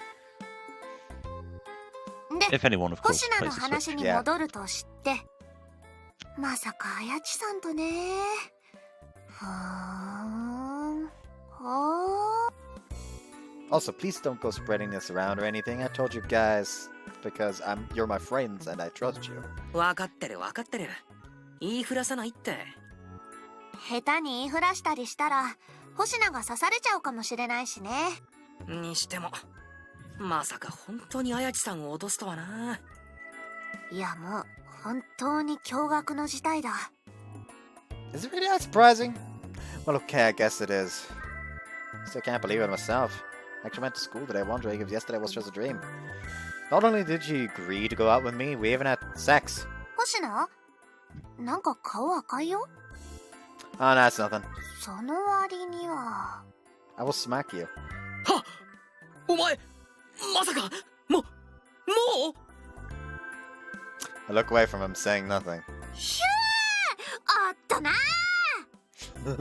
で If anyone, of course, 星名の plays the Switch. 話に戻ると知ってまさかあやちさんとねふーんほー Also, please don't go spreading this around or anything. I told you guys because you're my friends and I trust you. 分かってる分かってる。言いふらさないって。下手に言いふらしたりしたら星名が刺されちゃうかもしれないしね。にしても、まさか本当にあやちさんを脅すとはな。いやもう本当に驚愕の事態だ。 Is it really that surprising? Well, okay, I guess it is. Still can't believe it myself. I actually went to school today wondering if yesterday was just a dream. Not only did she agree to go out with me, we even had sex. 星名なんか顔赤いよ。 Oh, no, that's nothing. その割には I will smack you. はっお前まさかもう I look away from him, saying nothing. ひゃーおっとな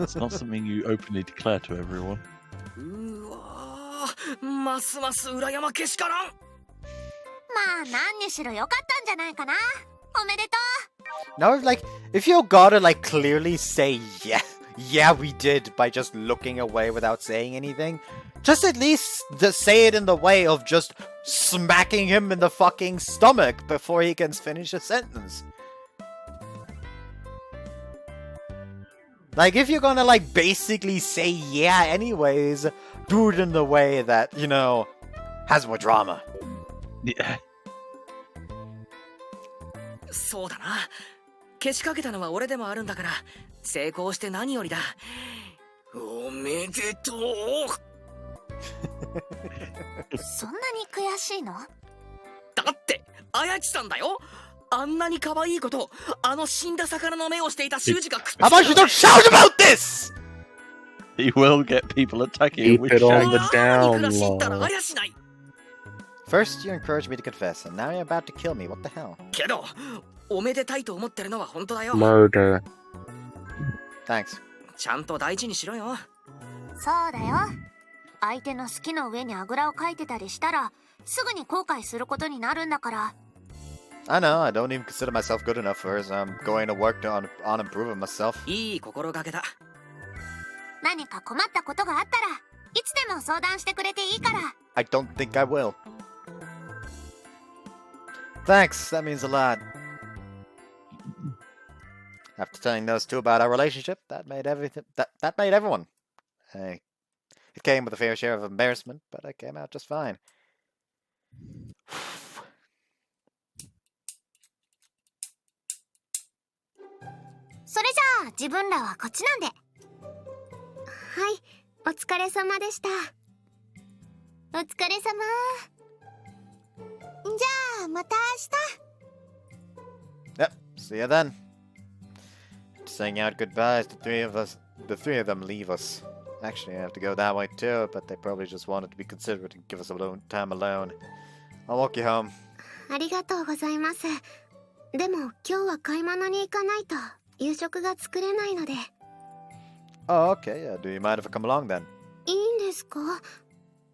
It's not something you openly declare to everyone. うわーますます羨まけしからん。まあ何にしろよかったんじゃないかな。おめでと Now, if you gotta, clearly say, yeah, we did, by just looking away without saying anything, just at least say it in the way of just smacking him in the fucking stomach before he can finish a sentence. Like, if you're gonna, basically say yeah anyways, do it in the way that, has more drama. Yeah. そうだな。けしかけたのは俺でもあるんだから、成功して何よりだ。おめでとう。う。そんなに悔しいの？だってあやちさんだよ。あんなに可愛いこと、あの死んだ魚の目をしていた修二が食って How about you don't shout about this? He will get people attacking him Keep with it on shouting. the down いくら知ったら low. あやしない。 First, you encouraged me to confess, and now you're about to kill me. What the hell? けど、おめでたいと思ってるのは本当だよ。 Murder. Thanks. ちゃんと大事にしろよ。そうだよ。相手の好きの上にあぐらをかいてたりしたらすぐに後悔することになるんだから。 I know, I don't even consider myself good enough for it. I'm going to work on improving myself. いい心がけだ。何か困ったことがあったらいつでも相談してくれていいから。 I don't think I will. Thanks, that means a lot. After telling those two about our relationship, that made everything that made everyone. It came with a fair share of embarrassment, but I came out just fine. それじゃあ自分らはこっちなんで。はい、お疲れ様でした。お疲れ様。じゃあまた明日。 Yep, see you then. Saying out goodbyes, the three of them leave us. Actually, I have to go that way too, but they probably just wanted to be considerate and give us time alone. I'll walk you home. ありがとうございます。でも今日は買い物に行かないと夕食が作れないので。 Oh, okay. Do you mind if I come along then? いいんですか？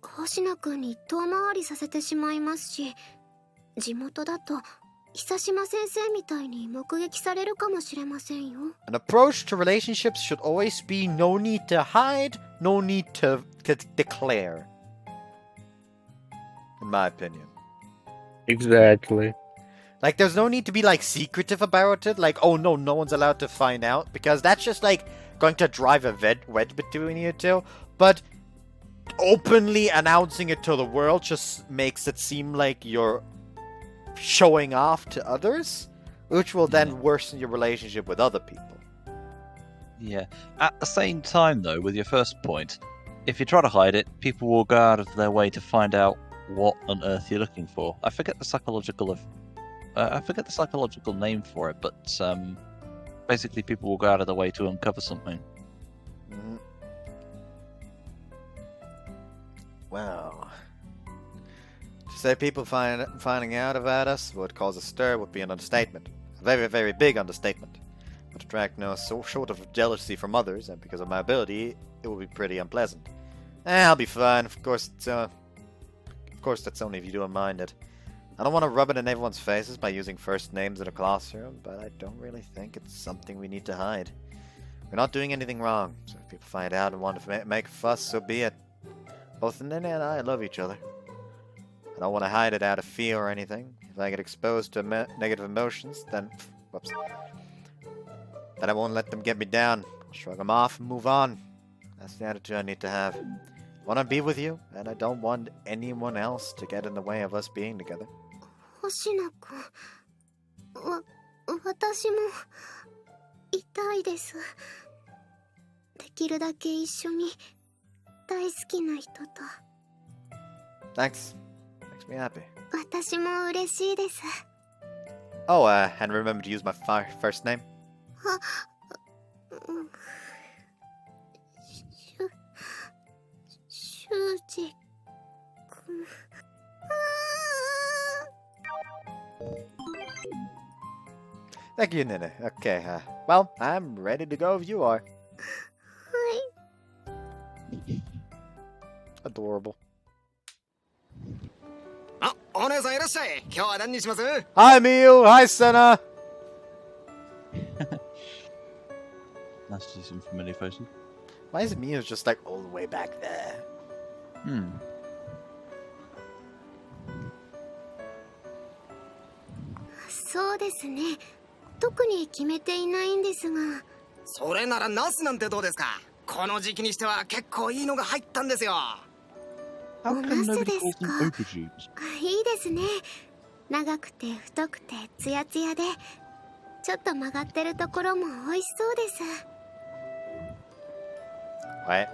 星名くんに遠回りさせてしまいますし、地元だと久島先生みたいに目撃されるかもしれませんよ。 An approach to relationships should always be no need to hide, no need to declare. In my opinion. Exactly. Like, there's no need to be, secretive about it. Like, oh no, no one's allowed to find out. Because that's just, going to drive a wedge between you two. But openly announcing it to the world just makes it seem like you're showing off to others, which will then worsen your relationship with other people. Yeah. At the same time, though, with your first point, if you try to hide it, people will go out of their way to find out what on earth you're looking for. I forget the psychological name for it, but basically people will go out of their way to uncover something. Mhm. Well, to say people finding out about us would cause a stir would be an understatement. A very, very big understatement. Would attract no short of jealousy from others, and because of my ability, it would be pretty unpleasant. I'll be fine. Of course, that's only if you don't mind it. I don't want to rub it in everyone's faces by using first names in a classroom, but I don't really think it's something we need to hide. We're not doing anything wrong, so if people find out and want to make a fuss, so be it. Both Nene and I love each other. I don't want to hide it out of fear or anything. If I get exposed to negative emotions, then... whoops. Then I won't let them get me down. I'll shrug them off and move on. That's the attitude I need to have. I want to be with you, and I don't want anyone else to get in the way of us being together. 星野くん、私も痛いです。できるだけ一緒に大好きな人と。Thanks. Makes me happy. 私も嬉しいです。Oh, and remember to use my first name? 修二くん。Thank you, Nene. Okay, well, I'm ready to go if you are. はい。 Adorable. あ、お姉さんいらっしゃい。今日は何にします？ Hi, Miu. Hi, Senna. Nice to see some familiar faces. Why is Miu just like all the way back there? Hmm. そうですね。特に決めていないんですが。それならナスなんてどうですか？この時期にしては結構いいのが入ったんですよ。How お come ナス nobody で calls す them か？ aubergines? いいですね。長くて太くてツヤツヤで、ちょっと曲がってるところも美味しそうです。 What?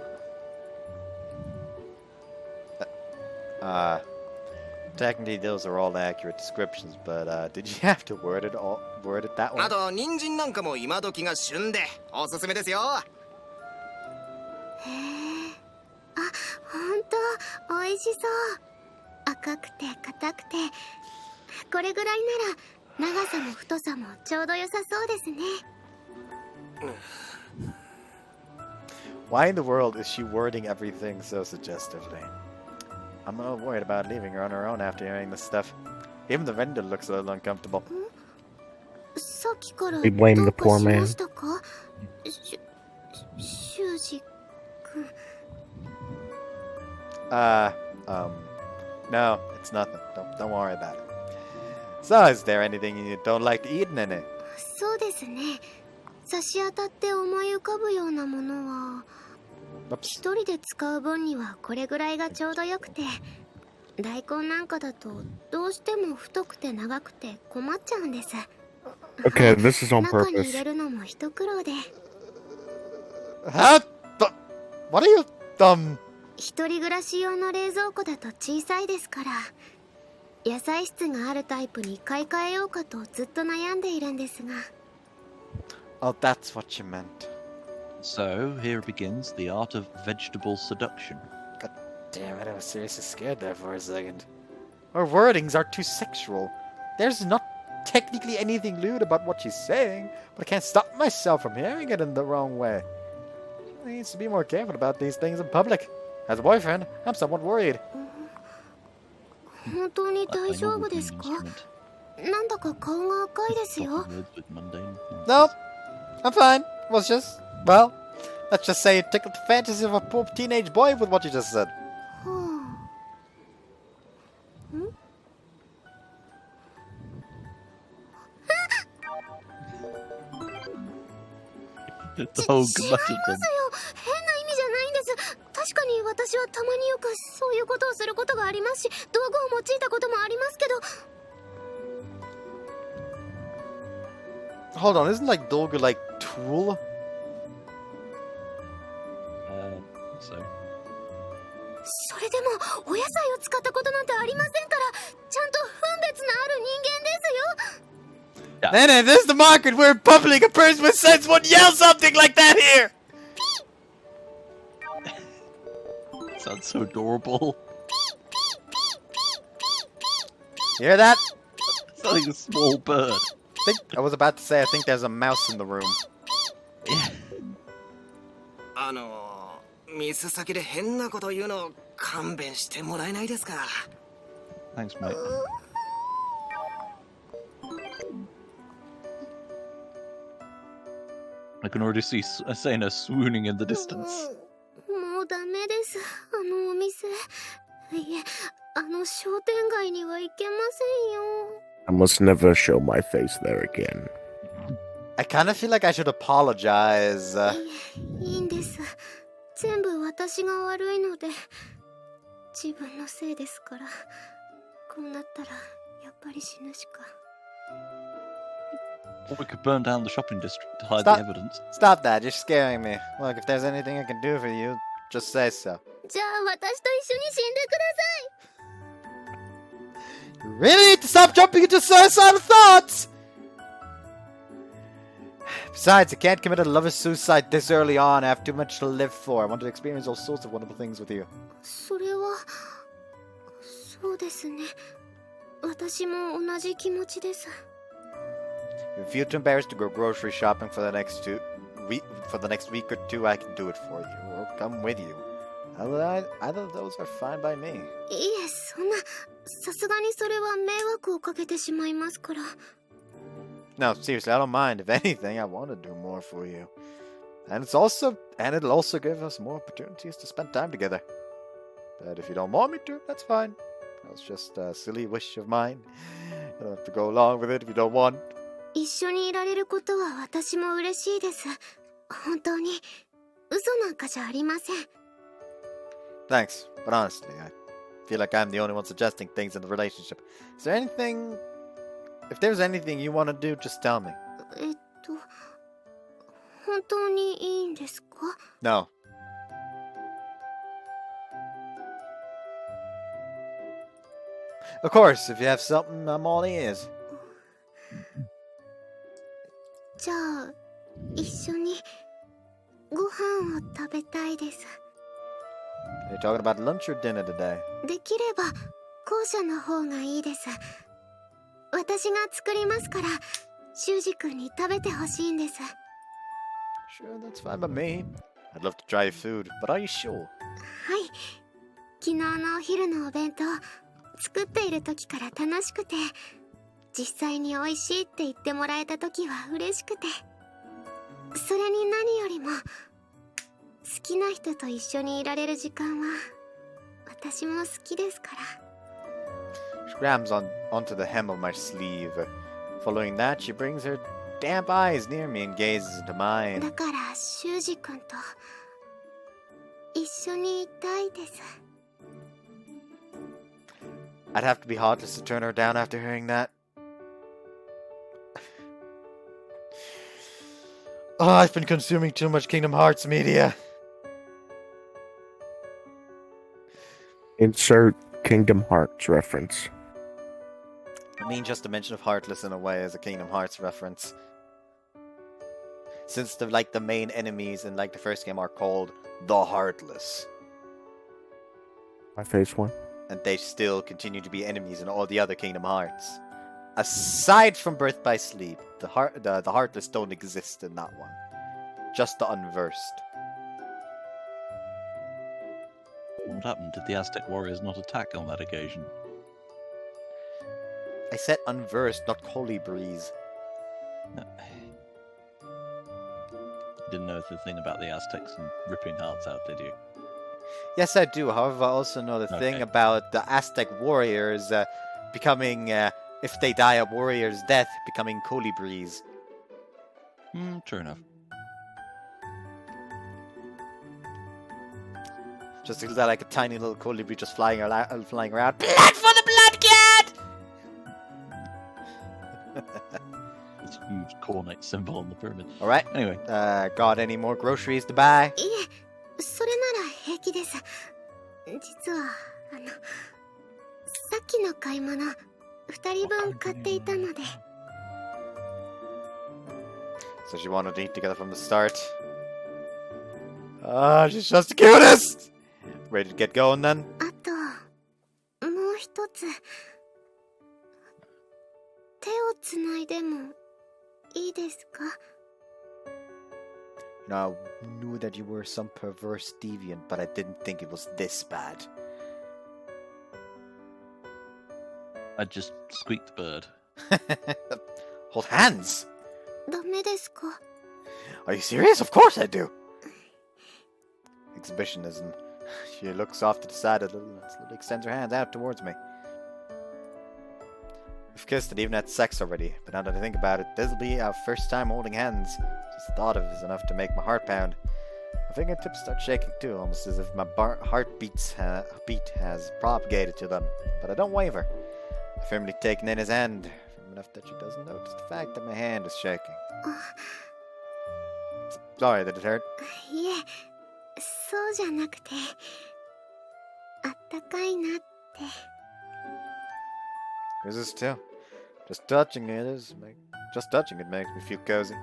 Technically those are all accurate descriptions, but did you have to word it that way? あと人参なんかも今時が旬でおすすめですよ。へえ。あ、ほんと美味しそう。赤くて硬くて、これぐらいなら長さも太さもちょうど良さそうですね。 Why in the world is she wording everything so suggestively? I'm a little worried about leaving her on her own after hearing this stuff. Even the vendor looks a little uncomfortable. さっきから We blame ど the うか poor しま man. したか？修二くん。 No, it's nothing. Don't worry about it. So, is there anything you don't like to eat in it? そうですね。差し当たって思い浮かぶようなものは、 Oops. 一人で使う分にはこれぐらいがちょうどよくて、大根なんかだとどうしても太くて長くて困っちゃうんです。 Okay, this is on 中に入 purpose. れるのも一苦労で。 What are you, 一人暮らし用の冷蔵庫だと小さいですから、野菜室があるタイプに買い替えようかとずっと悩んでいるんですが。 Oh, that's what you meant. So, here begins the art of vegetable seduction. God damn it, I was seriously scared there for a second. Her wordings are too sexual. There's not technically anything lewd about what she's saying, but I can't stop myself from hearing it in the wrong way. She needs to be more careful about these things in public. As a boyfriend, I'm somewhat worried. 本当に Like 大 my 丈 normal 夫で tuning すか？ instrument. なんだか顔が赤いですよ。 Swapping words with mundane things. No, I'm fine. It was just, well, let's just say it tickled the fantasy of a poor teenage boy with what you just said. はあ。ん？ The whole 違いますよ。 gutted 変な意味じゃないんです。確かに私はたまによくそういうことをすることがありますし、道具を用いたこともありますけど。 Hold on, isn't like Dolga like tool? So, お野菜を使ったことなんてありませんから、ちゃんと分別のある人間ですよ。Nene, this is the market. We're in public. A person with sense won't yell something like that here. Sounds so adorable. You hear that? It's like a small bird. I was about to say, I think there's a mouse in the room. ミス先で変なこと言うの勘弁してもらえないですか。 Thanks, mate. I can already see Asena swooning in the distance. もうダメです、あのお店。いえ、あの商店街には行けませんよ。 I must never show my face there again. I kind of feel like I should apologize. いいんです。全部私が悪いので、自分のせいですから。こうなったらやっぱり死ぬしか。 Or we could burn down the shopping district to hide Stop. the evidence. Stop that, you're scaring me. Look, if there's anything I can do for you, just say so. じゃあ私と一緒に死んでください。 You really need to stop jumping into suicidal thoughts! Besides, I can't commit a lover's suicide this early on. I have too much to live for. I want to experience all sorts of wonderful things with you. それはそうですね。私も同じ気持ちです。 If you feel too embarrassed to go grocery shopping for the next week or two, I can do it for you, or come with you. Either of those are fine by me. いえ、そんな、さすがにそれは迷惑をかけてしまいますから。 No, seriously, I don't mind. If anything, I want to do more for you. And it'll also give us more opportunities to spend time together. But if you don't want me to, that's fine. That's just a silly wish of mine. You don't have to go along with it if you don't want. 一緒にいられることは私も嬉しいです。本当に、嘘なんかじゃありません。 Thanks, but honestly, I feel like I'm the only one suggesting things in the relationship. Is there anything... If there's anything you want to do, just tell me. 本当にいいんですか? No. Of course, if you have something, I'm all ears. じゃあ、一緒にご飯を食べたいです。 Are you talking about lunch or dinner today? できれば後者の方がいいです。私が作りますから、修二君に食べてほしいんです。 Sure, that's fine by me. I'd love to try your food, but are you sure? はい。昨日のお昼のお弁当、作っている時から楽しくて、実際に美味しいって言ってもらえた時は嬉しくて、それに何よりも、好きな人と一緒にいられる時間は、私も好きですから。 She grabs onto the hem of my sleeve. Following that, she brings her damp eyes near me and gazes into mine. だから、修二君と一緒にいたいです。 I'd have to be heartless to turn her down after hearing that. Oh, I've been consuming too much Kingdom Hearts media. Insert Kingdom Hearts reference. I mean, just a mention of Heartless in a way as a Kingdom Hearts reference. Since the main enemies in the first game are called the Heartless. My face one. And they still continue to be enemies in all the other Kingdom Hearts. Aside from Birth by Sleep, the Heartless don't exist in that one. Just the Unversed. What happened? Did the Aztec warriors not attack on that occasion? I said Unversed, not Colibris. No. You didn't know the thing about the Aztecs and ripping hearts out, did you? Yes, I do. However, I also know the thing about the Aztec warriors becoming, if they die a warrior's death, becoming colibris. True enough. Just because I like a tiny little colibri just flying around. Blood for the blood cat! It's a huge cornate symbol on the pyramid. Alright. Anyway. Got any more groceries to buy? いえ、それなら平気です。実は、の買い物2人分買っていたので。 So she wanted to eat together from the start. Ah, she's just the cutest! Ready to get going then? あともう一つ、手をつないでもいいですか？ You know, I knew that you were some perverse deviant, but I didn't think it was this bad. I just squeaked the bird. Hold hands! ダメですか？ Are you serious? Of course I do! Exhibitionism. She looks off to the side a little and slowly extends her hands out towards me. We've kissed and even had sex already, but now that I think about it, this'll be our first time holding hands. Just the thought of it is enough to make my heart pound. My fingertips start shaking too, almost as if my heartbeat has propagated to them. But I don't waver. I've firmly taken in his hand, firm enough that she doesn't notice the fact that my hand is shaking. Sorry, did it hurt? いえ、そうじゃなくて、あったかいなって。 Is this too? Just touching it makes me feel cozy.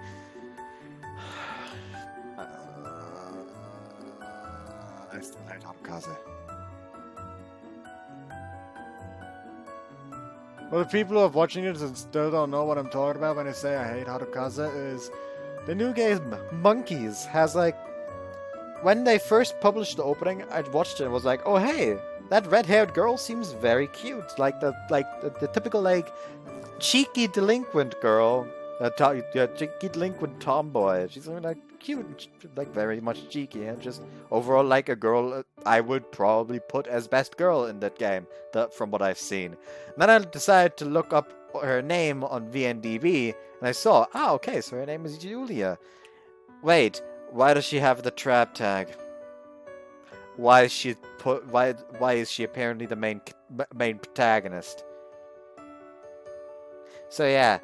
I still hate Harukaze. Well, the people who are watching it and still don't know what I'm talking about when I say I hate Harukaze is the new game Monkeys has like, when they first published the opening, I watched it and was like, oh hey, that red-haired girl seems very cute, like the typical like cheeky delinquent girl, cheeky delinquent tomboy. She's like cute, and, like very much cheeky, and just overall like a girl I would probably put as best girl in that game, from what I've seen. And then I decided to look up her name on VNDB, and I saw, okay, so her name is Julia. Wait, why does she have the trap tag? Why is she why is she apparently the main protagonist? So yeah,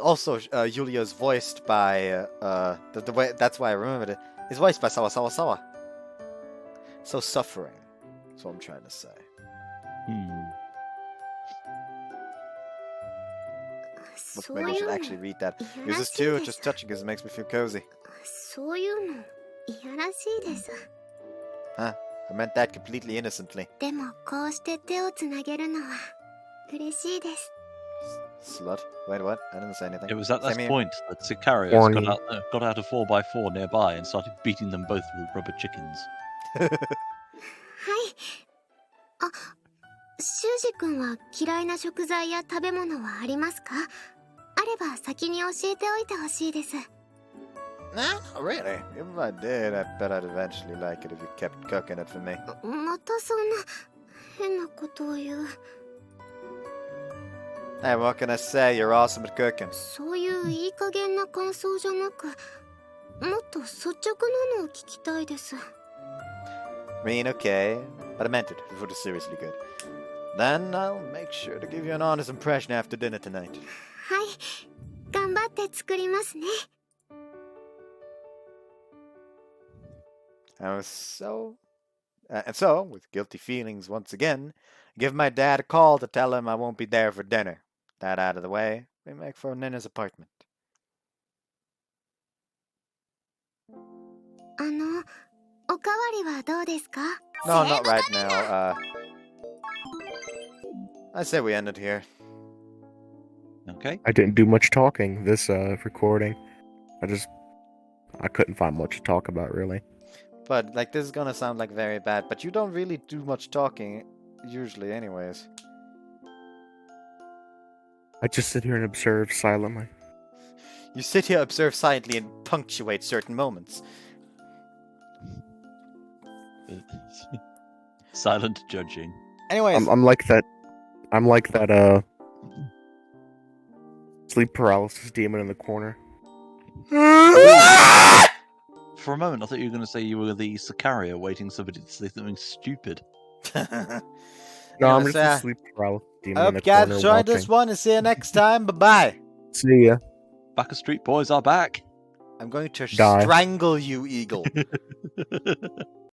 also Julia is voiced by the way, that's why I remembered it, is voiced by Sawa. So suffering. That's what I'm trying to say. Maybe I should actually read that. Use this too, just touching because it makes me feel cozy. そういうのいやらしいです。 Huh? I meant that completely innocently. でもこうして手をつなげるのは嬉しいです。 Slut? Wait, what? I didn't say anything. It was at that Same here. point that Sicarius Horny. got out a 4x4 nearby and started beating them both with rubber chickens. はい。あ、修二君は嫌いな食材や食べ物はありますか？あれば先に教えておいてほしいです。 Nah, not really. Even if I did, I bet I'd eventually like it if you kept cooking it for me. またそんな変なことを言う。 Hey, what can I say? You're awesome at cooking. そういういい加減な感想じゃなく、もっと率直なのを聞きたいです。 Mean, okay, but I meant it. If it was seriously good. Then I'll make sure to give you an honest impression after dinner tonight. はい、頑張って作りますね。 And so, with guilty feelings once again, give my dad a call to tell him I won't be there for dinner. That out of the way, we make for Nina's apartment. おかわりはどうですか？ No, not right now. I say we end it here. Okay. I didn't do much talking this recording. I couldn't find much to talk about, really. But, like, this is gonna sound like very bad, but you don't really do much talking, usually, anyways. I just sit here and observe silently. You sit here, observe silently, and punctuate certain moments. Silent judging. Anyways, I'm like that sleep paralysis demon in the corner. For a moment, I thought you were going to say you were the Sicario waiting somebody to say something stupid. No, Yeah, I'm just so- a sleep paralysis demon I in hope the you guys corner enjoyed this watching. one, and see you next time. Bye-bye. See ya. Backer Street Boys are back. I'm going to Die. strangle you, Eagle.